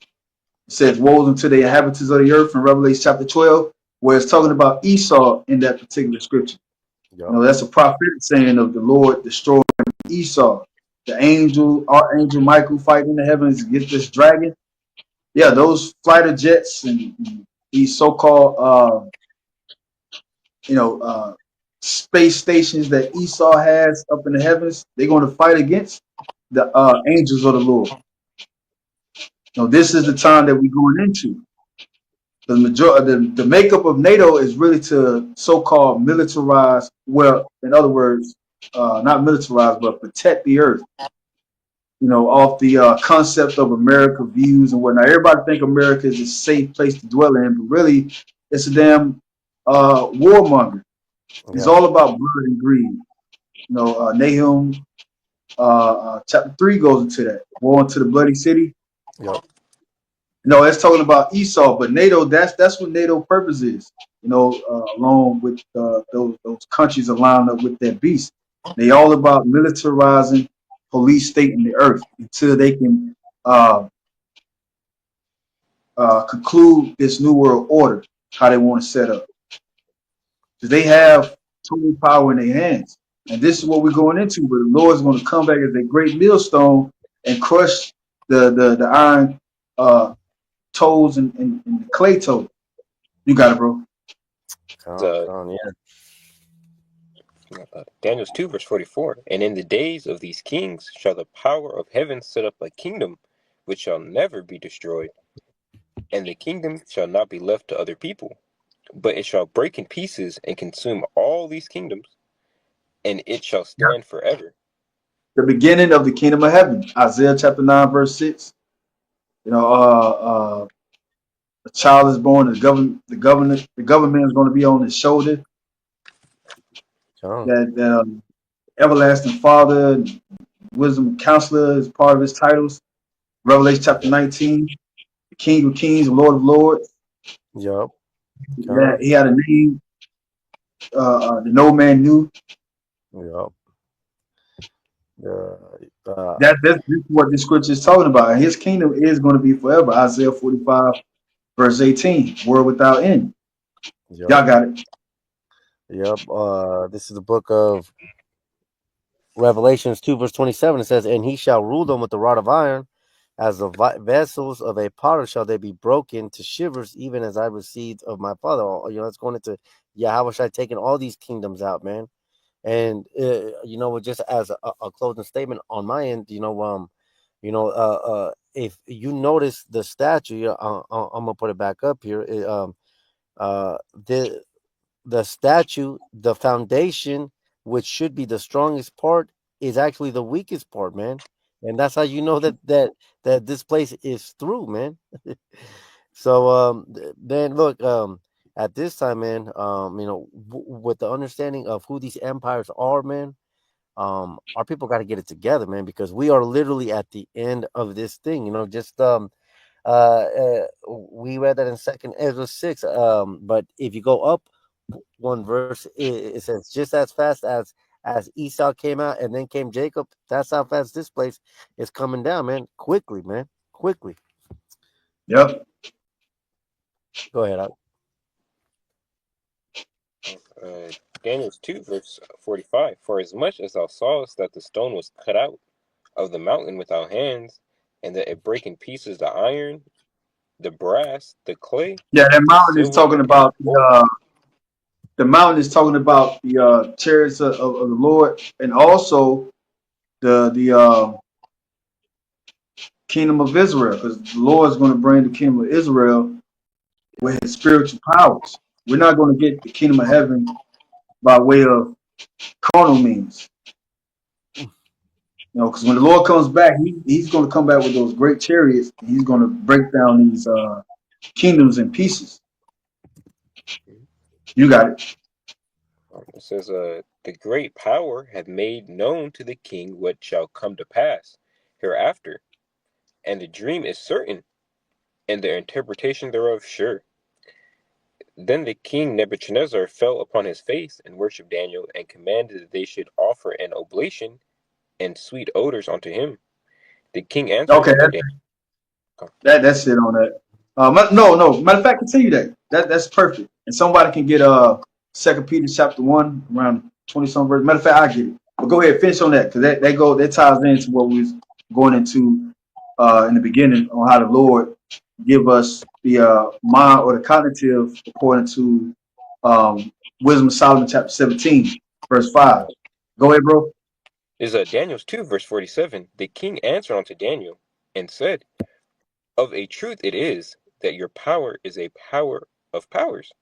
It says, "Woe unto the inhabitants of the earth" in Revelation chapter 12. where it's talking about Esau in that particular scripture. Yep. That's a prophetic saying of the Lord destroying Esau. The angel, Archangel Michael fighting in the heavens to get this dragon. Yeah, those fighter jets and these so-called, space stations that Esau has up in the heavens, they're going to fight against the angels of the Lord. This is the time that we're going into. The makeup of NATO is really to so-called militarize. Well, in other words, not militarize, but protect the earth. Off the concept of America views and whatnot. Everybody think America is a safe place to dwell in, but really, it's a damn warmonger. It's all about blood and greed. Nahum chapter 3 goes into that. War into the bloody city. Yep. It's talking about Esau, but NATO, that's what NATO purpose is. Along with those countries aligned up with that beast. They all about militarizing police state in the earth until they can conclude this new world order, how they want to set up. Because they have total power in their hands. And this is what we're going into, where the Lord is going to come back as a great millstone and crush the iron toes and the clay toes. You got it, bro. Daniel 2, verse 44. And in the days of these kings shall the power of heaven set up a kingdom which shall never be destroyed, and the kingdom shall not be left to other people, but it shall break in pieces and consume all these kingdoms, and it shall stand forever. The beginning of the kingdom of heaven. Isaiah chapter 9, verse 6. A child is born, the government is going to be on his shoulder. That everlasting father, wisdom counselor is part of his titles. Revelation chapter 19, the King of Kings, the Lord of Lords. Yep. He had a name that no man knew. Yep. This is what this scripture is talking about. His kingdom is going to be forever. Isaiah 45, verse 18, world without end. Yep. Y'all got it. Yep. This is the book of Revelations 2, verse 27. It says, and he shall rule them with the rod of iron, as the vessels of a potter shall they be broken to shivers, even as I received of my father. It's going into Yahushua taking all these kingdoms out, man. And just as a closing statement on my end, if you notice the statue, I'm gonna put it back up here. The statue, the foundation, which should be the strongest part, is actually the weakest part, man. And that's how you know that this place is through, man. So then look, at this time, man, with the understanding of who these empires are, man, our people got to get it together, man, because we are literally at the end of this thing. We read that in Second Ezra 6. But if you go up one verse, it says, just as fast as Esau came out and then came Jacob, that's how fast this place is coming down, man. Quickly, man. Quickly. Yep. Go ahead. Daniel 2, verse 45. For as much as thou sawest that the stone was cut out of the mountain without hands, and that it brake in pieces the iron, the brass, the clay. Yeah, that mountain is talking about the mountain is talking about the chariots of the Lord, and also the kingdom of Israel, because the Lord is going to bring the kingdom of Israel with his spiritual powers. We're not going to get the kingdom of heaven by way of carnal means. Because when the Lord comes back, he's going to come back with those great chariots, and he's going to break down these kingdoms in pieces. You got it. It says, the great power hath made known to the king what shall come to pass hereafter, and the dream is certain, and the interpretation thereof sure. Then the king Nebuchadnezzar fell upon his face and worshipped Daniel, and commanded that they should offer an oblation and sweet odors unto him. The king answered Okay, unto Daniel. that's it on that. No. Matter of fact, continue that. That's perfect. And somebody can get 2 Peter chapter 1 around 20 some verse. Matter of fact, I get it. But go ahead, finish on that because that ties into what we was going into in the beginning on how the Lord give us the mind or the cognitive according to Wisdom of Solomon chapter 17 verse 5. Go ahead, bro. Is Daniel's 2 verse 47. The king answered unto Daniel and said, of a truth it is that your power is a power of powers,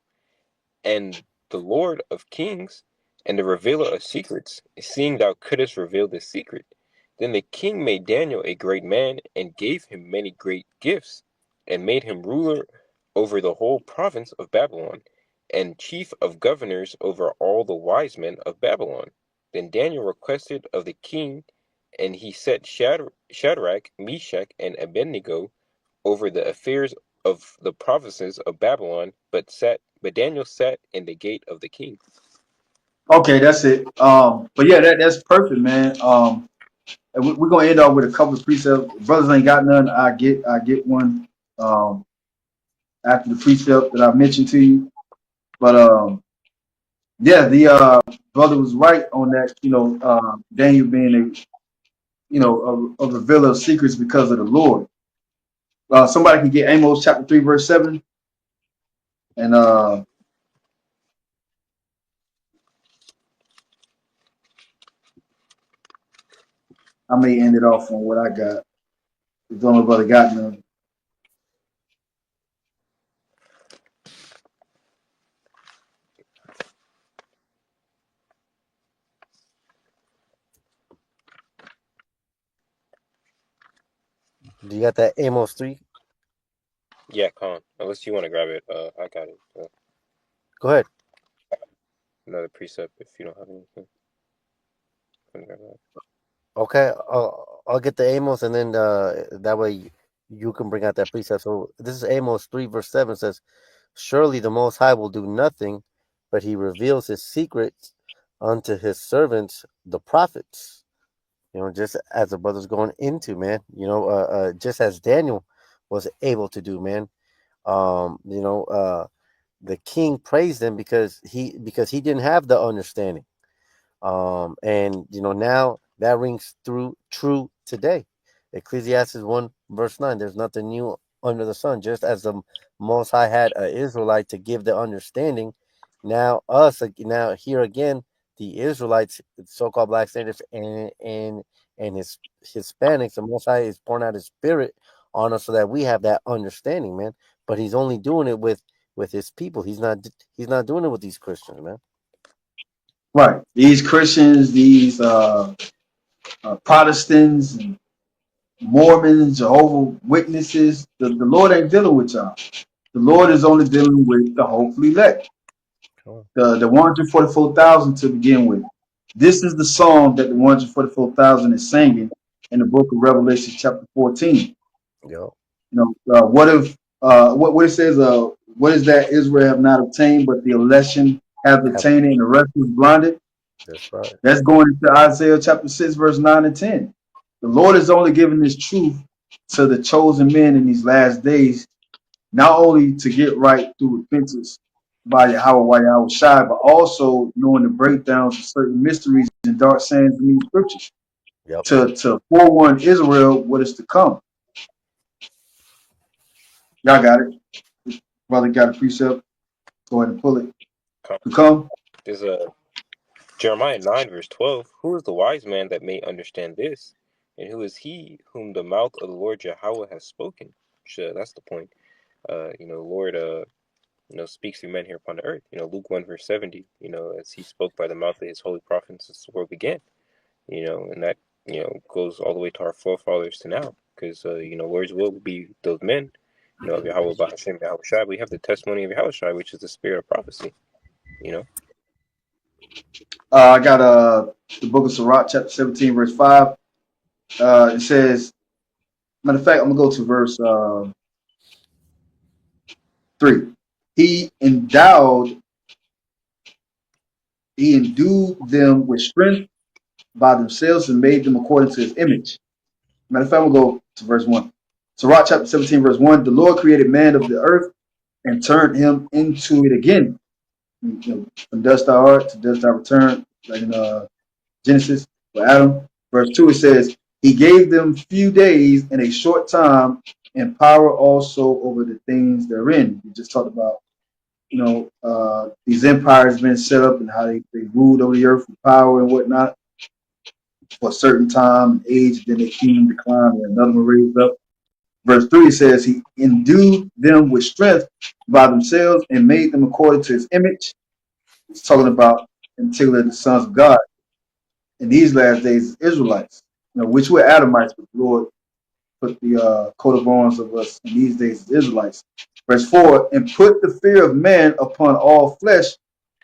and the Lord of kings, and the revealer of secrets, seeing thou couldst reveal this secret. Then the king made Daniel a great man, and gave him many great gifts, and made him ruler over the whole province of Babylon, and chief of governors over all the wise men of Babylon. Then Daniel requested of the king, and he set Shadrach, Meshach, and Abednego over the affairs of the provinces of Babylon, but Daniel sat in the gate of the king. Okay, that's it. But yeah, that's perfect, man. And we're gonna end off with a couple of precepts. Brothers ain't got none. I get one after the precept that I mentioned to you. But yeah, the brother was right on that. Daniel being a revealer of secrets because of the Lord. Somebody can get Amos chapter 3 verse 7, and I may end it off on what I got. If the only brother got none. Do you got that Amos 3? Yeah, Con. Unless you want to grab it, I got it. Go ahead. Another precept if you don't have anything. Grab that. Okay, I'll get the Amos, and then that way you can bring out that precept. So this is Amos 3 verse 7 says, surely the Most High will do nothing, but he reveals his secrets unto his servants, the prophets. Just as the brother's going into, man, just as Daniel was able to do, man. The king praised him because he didn't have the understanding. And now that rings through true today. Ecclesiastes 1 verse 9. There's nothing new under the sun. Just as the Most High had an Israelite to give the understanding, now here again, the Israelites, so-called black standards, and his Hispanics, the Most High is pouring out his spirit on us so that we have that understanding, man. But he's only doing it with his people. He's not doing it with these Christians, man. Right. These Christians, these Protestants, and Mormons, Jehovah Witnesses, the Lord ain't dealing with y'all. The Lord is only dealing with the hopefully elect, Sure. the 144,000 to begin with. This is the song that the 144,000 is singing in the book of Revelation, chapter 14. Yo. What if what it says? What is that Israel have not obtained, but the election have obtained it, and the rest was blinded? That's right. That's going into Isaiah chapter 6, verse 9 and 10. The Lord is only giving this truth to the chosen men in these last days, not only to get right through repentance by Yahweh Shai, but also knowing the breakdowns of certain mysteries and dark sayings in these scriptures Yep. to forewarn Israel what is to come. Y'all got it. Brother got a precept. Go ahead and pull it. To come. There's Jeremiah 9 verse 12. Who is the wise man that may understand this? And who is he whom the mouth of the Lord Yahweh has spoken? Sure, that's the point. Lord, speaks through men here upon the earth. Luke 1 verse 70. As he spoke by the mouth of his holy prophets since the world began. And that goes all the way to our forefathers to now. Because Lord's will be those men. Of Yahweh Bahashem Yahweh Shai. We have the testimony of Yahweh Shai, which is the spirit of prophecy. I got the book of Sirach, chapter 17, verse 5. It says, matter of fact, I'm gonna go to verse 3. He endued them with strength by themselves and made them according to his image. Matter of fact, I'm gonna go to verse 1. Sirach chapter 17, verse 1. The Lord created man of the earth and turned him into it again. You know, from dust thou art, to dust thou return, like in Genesis for Adam. Verse 2, it says, he gave them few days and a short time, and power also over the things therein. We just talked about, these empires being set up and how they ruled over the earth with power and whatnot for a certain time and age, then their kingdom declined and another one raised up. Verse 3 says, he endued them with strength by themselves and made them according to his image. It's talking about in particular the sons of God in these last days, Israelites, which were Adamites, but the Lord put the coat of arms of us in these days as Israelites. Verse 4, and put the fear of man upon all flesh,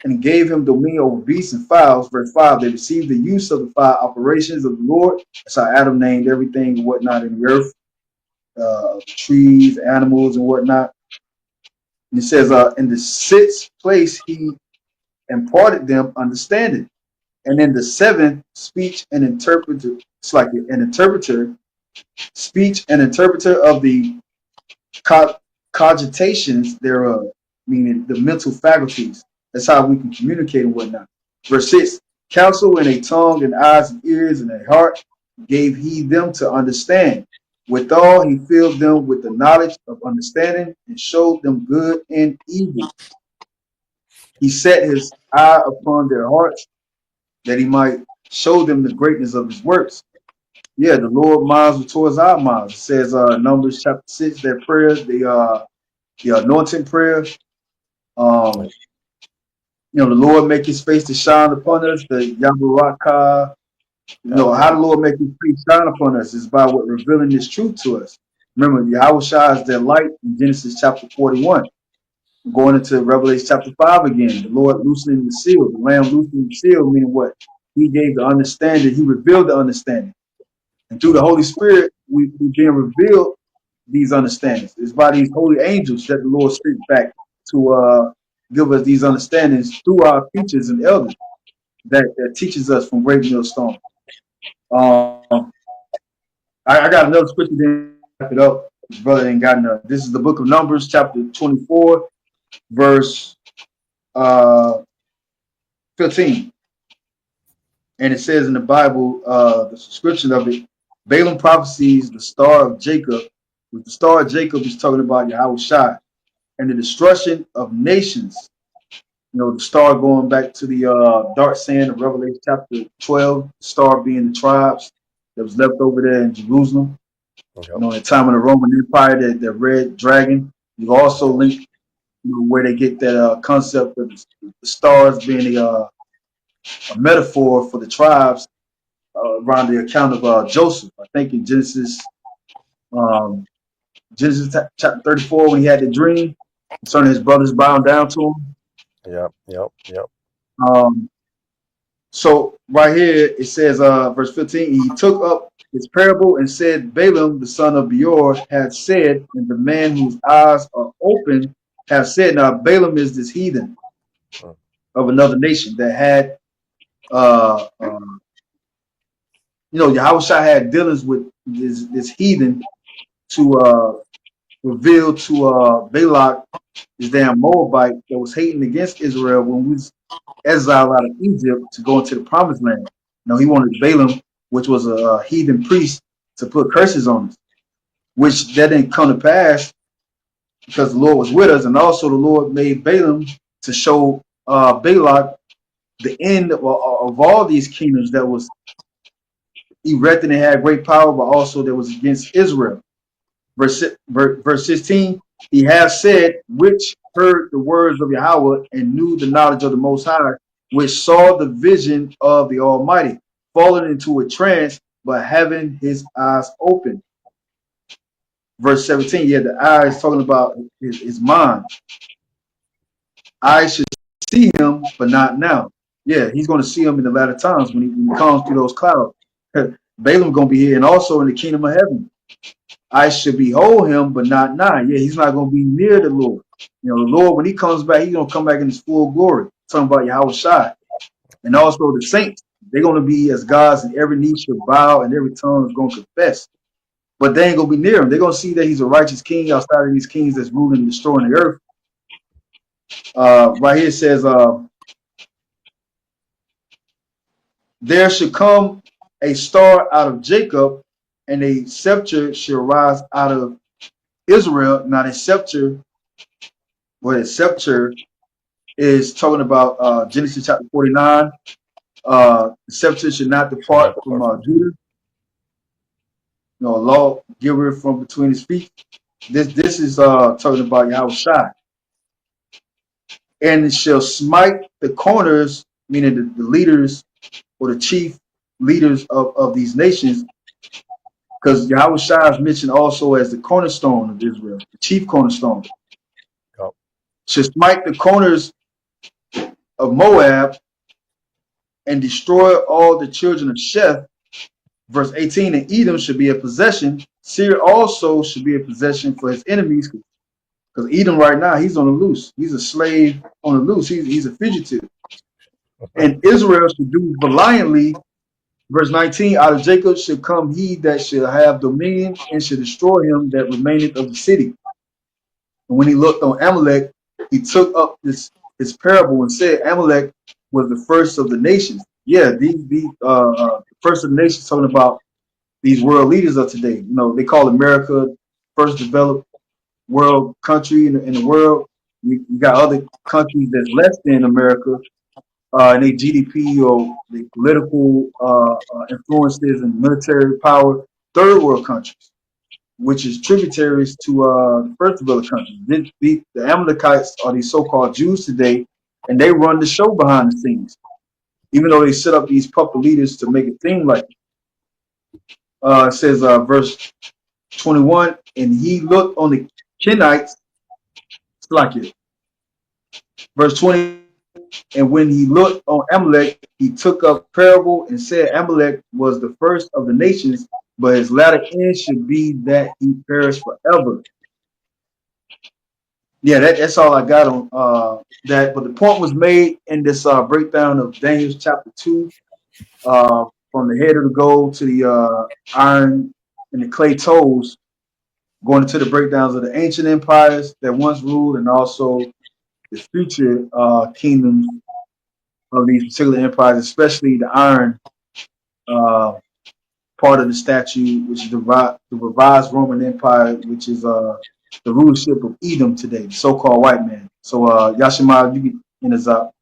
and gave him dominion over beasts and fowls. Verse 5, they received the use of the five operations of the Lord. That's how Adam named everything and whatnot in the earth, trees, animals, and whatnot. And it says, in the sixth place, he imparted them understanding. And in the seventh, speech and interpreter, it's like an interpreter, speech and interpreter of the cogitations thereof, meaning the mental faculties. That's how we can communicate and whatnot. Verse 6, counsel and a tongue and eyes and ears and a heart gave he them to understand. Withal, he filled them with the knowledge of understanding and showed them good and evil. He set his eye upon their hearts that he might show them the greatness of his works. Yeah, the Lord minds were towards our minds. It says Numbers chapter 6, that prayer, the anointing prayer. Um, the Lord make his face to shine upon us, the Yabaraka. How the Lord make his face shine upon us is by what revealing this truth to us. Remember, Yahweh Shai is their light in Genesis chapter 41. Going into Revelation chapter 5 again, the Lord loosening the seal, the Lamb loosening the seal, meaning what? He gave the understanding, he revealed the understanding. And through the Holy Spirit, we being revealed these understandings. It's by these holy angels that the Lord speaks back to give us these understandings through our teachers and elders that teaches us from great millstone. I got another scripture to wrap it up. His brother ain't got enough. This is the book of Numbers, chapter 24, verse 15. And it says in the Bible, the description of it, Balaam prophesies the star of Jacob. With the star of Jacob, he's talking about Yahweh Shai and the destruction of nations. The star going back to the dark sand of Revelation chapter 12, the star being the tribes that was left over there in Jerusalem. Okay. At the time of the Roman Empire, the red dragon. You also link where they get that concept of the stars being a metaphor for the tribes around the account of Joseph. I think in Genesis chapter 34, when he had the dream concerning his brothers bowing down to him. Yep. So right here it says, verse 15, he took up his parable and said, Balaam, the son of Beor, had said, and the man whose eyes are open have said. Now Balaam is this heathen of another nation that had, Yahweh Shai had dealings with this heathen to reveal to Balak, this damn Moabite that was hating against Israel when we was exiled out of Egypt to go into the promised land. He wanted Balaam, which was a heathen priest, to put curses on us, which that didn't come to pass because the Lord was with us. And also the Lord made Balaam to show Balak the end of all these kingdoms that was erected and had great power, but also that was against Israel. Verse 16, he has said, which heard the words of Yahweh and knew the knowledge of the Most High, which saw the vision of the Almighty, falling into a trance, but having his eyes open. Verse 17, yeah, the eyes talking about his mind. I should see him, but not now. Yeah, he's going to see him in the latter times when he comes through those clouds. Balaam going to be here, and also in the kingdom of heaven. I should behold him, but not nigh. Yeah, he's not going to be near the Lord. The Lord, when he comes back, he's going to come back in his full glory. Talking about Yahweh Shai. And also the saints, they're going to be as gods, and every knee shall bow, and every tongue is going to confess. But they ain't going to be near him. They're going to see that he's a righteous king outside of these kings that's ruling and destroying the earth. Right here it says, there should come a star out of Jacob, and a scepter shall rise out of Israel. Now, the scepter, well, the scepter is talking about Genesis chapter 49. The scepter should not Should depart not from depart from Judah, law giver from between his feet. This is talking about Yahweh Shai. And it shall smite the corners, meaning the leaders or the chief leaders of these nations, because Yahweh Shai is mentioned also as the cornerstone of Israel, the chief cornerstone. Oh, Shall smite the corners of Moab and destroy all the children of Sheth. Verse 18, and Edom should be a possession. Seir also should be a possession for his enemies, because Edom right now, he's on the loose. He's a slave on the loose. He's a fugitive. And Israel should do valiantly. Verse 19, out of Jacob should come he that shall have dominion, and shall destroy him that remaineth of the city. And when he looked on Amalek, he took up his parable and said, Amalek was the first of the nations. Yeah, the first of the nations, talking about these world leaders of today. You know, they call America first developed world country in the world. You got other countries that's less than America, and their GDP or the political influences and military power, third world countries, which is tributaries to the first developed countries. The Amalekites are these so-called Jews today, and they run the show behind the scenes, even though they set up these puppet leaders to make it seem like it says verse 21, and he looked on the Kenites, it's like it. Verse 20, and when he looked on Amalek, he took up parable and said, Amalek was the first of the nations, but his latter end should be that he perish forever. Yeah, that's all I got on that. But the point was made in this breakdown of Daniel chapter 2, from the head of the gold to the iron and the clay toes, going into the breakdowns of the ancient empires that once ruled, and also the future kingdoms of these particular empires, especially the iron uh, part of the statue, which is the revised Roman Empire, which is the rulership of Edom today, the so-called white man. So, Yashima, you can end us up.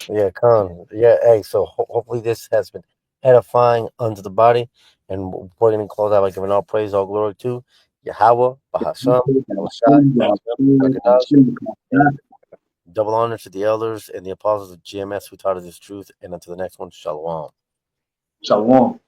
yeah, Khan. Yeah, hey, so hopefully this has been edifying unto the body. And we're going to close out by giving all praise, all glory to Yahweh, Bahasham, Yahweh Shai, Yahweh and double honor to the elders and the apostles of GMS who taught us this truth. And until the next one, Shalom. Shalom.